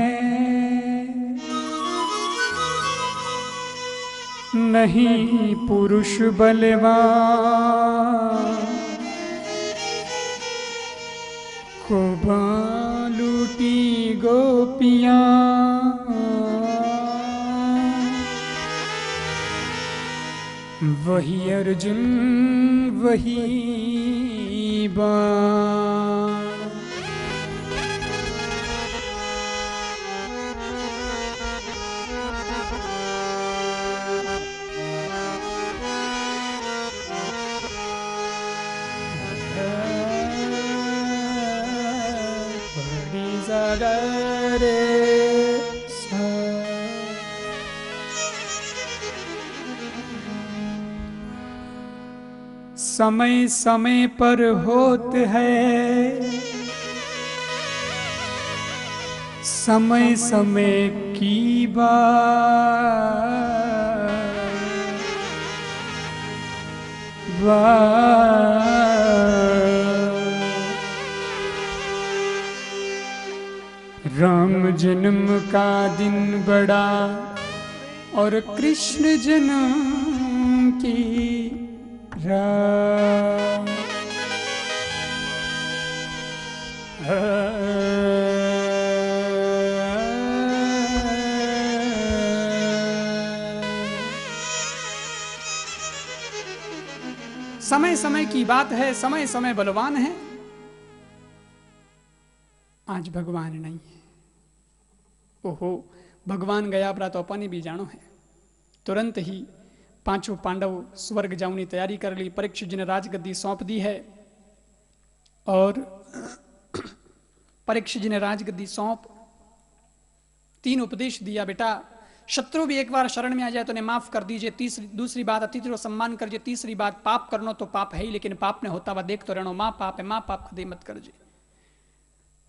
नहीं पुरुष बलवान। कौबां लूटी गोपियां, वही अर्जुन वही बाण। समय समय पर होते है, समय समय की राम जन्म का दिन बड़ा और कृष्ण जन्म की रात। समय समय की बात है, समय समय बलवान है। आज भगवान नहीं है। ओहो, भगवान गया परा तो अपने भी जानो है। तुरंत ही पांचों पांडव स्वर्ग जाने की तैयारी कर ली। परीक्षित जी ने राजगद्दी सौंप दी है और परीक्षित जी ने राजगद्दी सौंप 3 उपदेश दिया। बेटा, शत्रु भी एक बार शरण में आ जाए तो उन्हें माफ कर दीजिए। दूसरी बात, अतिथि को सम्मान करिए। तीसरी बात, पाप करना तो पाप है ही, लेकिन पाप ने होता हुआ देख तो रहना। माँ पाप है, माँ पाप कभी मत करजे।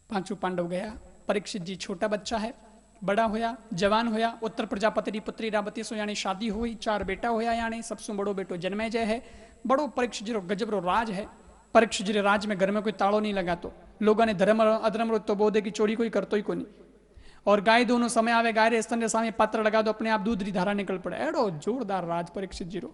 पांचों पांडव गया। परीक्षित जी छोटा बच्चा है, बड़ा होया, जवान होया। उत्तर प्रजापति री पुत्री रावती सो यानी शादी हुई, 4 बेटा होया। यानी सबसे बड़ो बेटो जन्मेजय है। बड़ो परीक्षित जी रो गजब रो राज है। परीक्षित जी राज में घर में कोई ताड़ो नहीं लगा तो लोगों ने धर्म अधर्म रो तो बोधे की चोरी कोई करतो ही को नहीं। और गाय दोनों समय आवे, गाय रे स्तन रे सामने पात्र लगा दो, अपने आप दूध री धारा निकल पड़े। एड़ो जोरदार राज परीक्षित जी रो।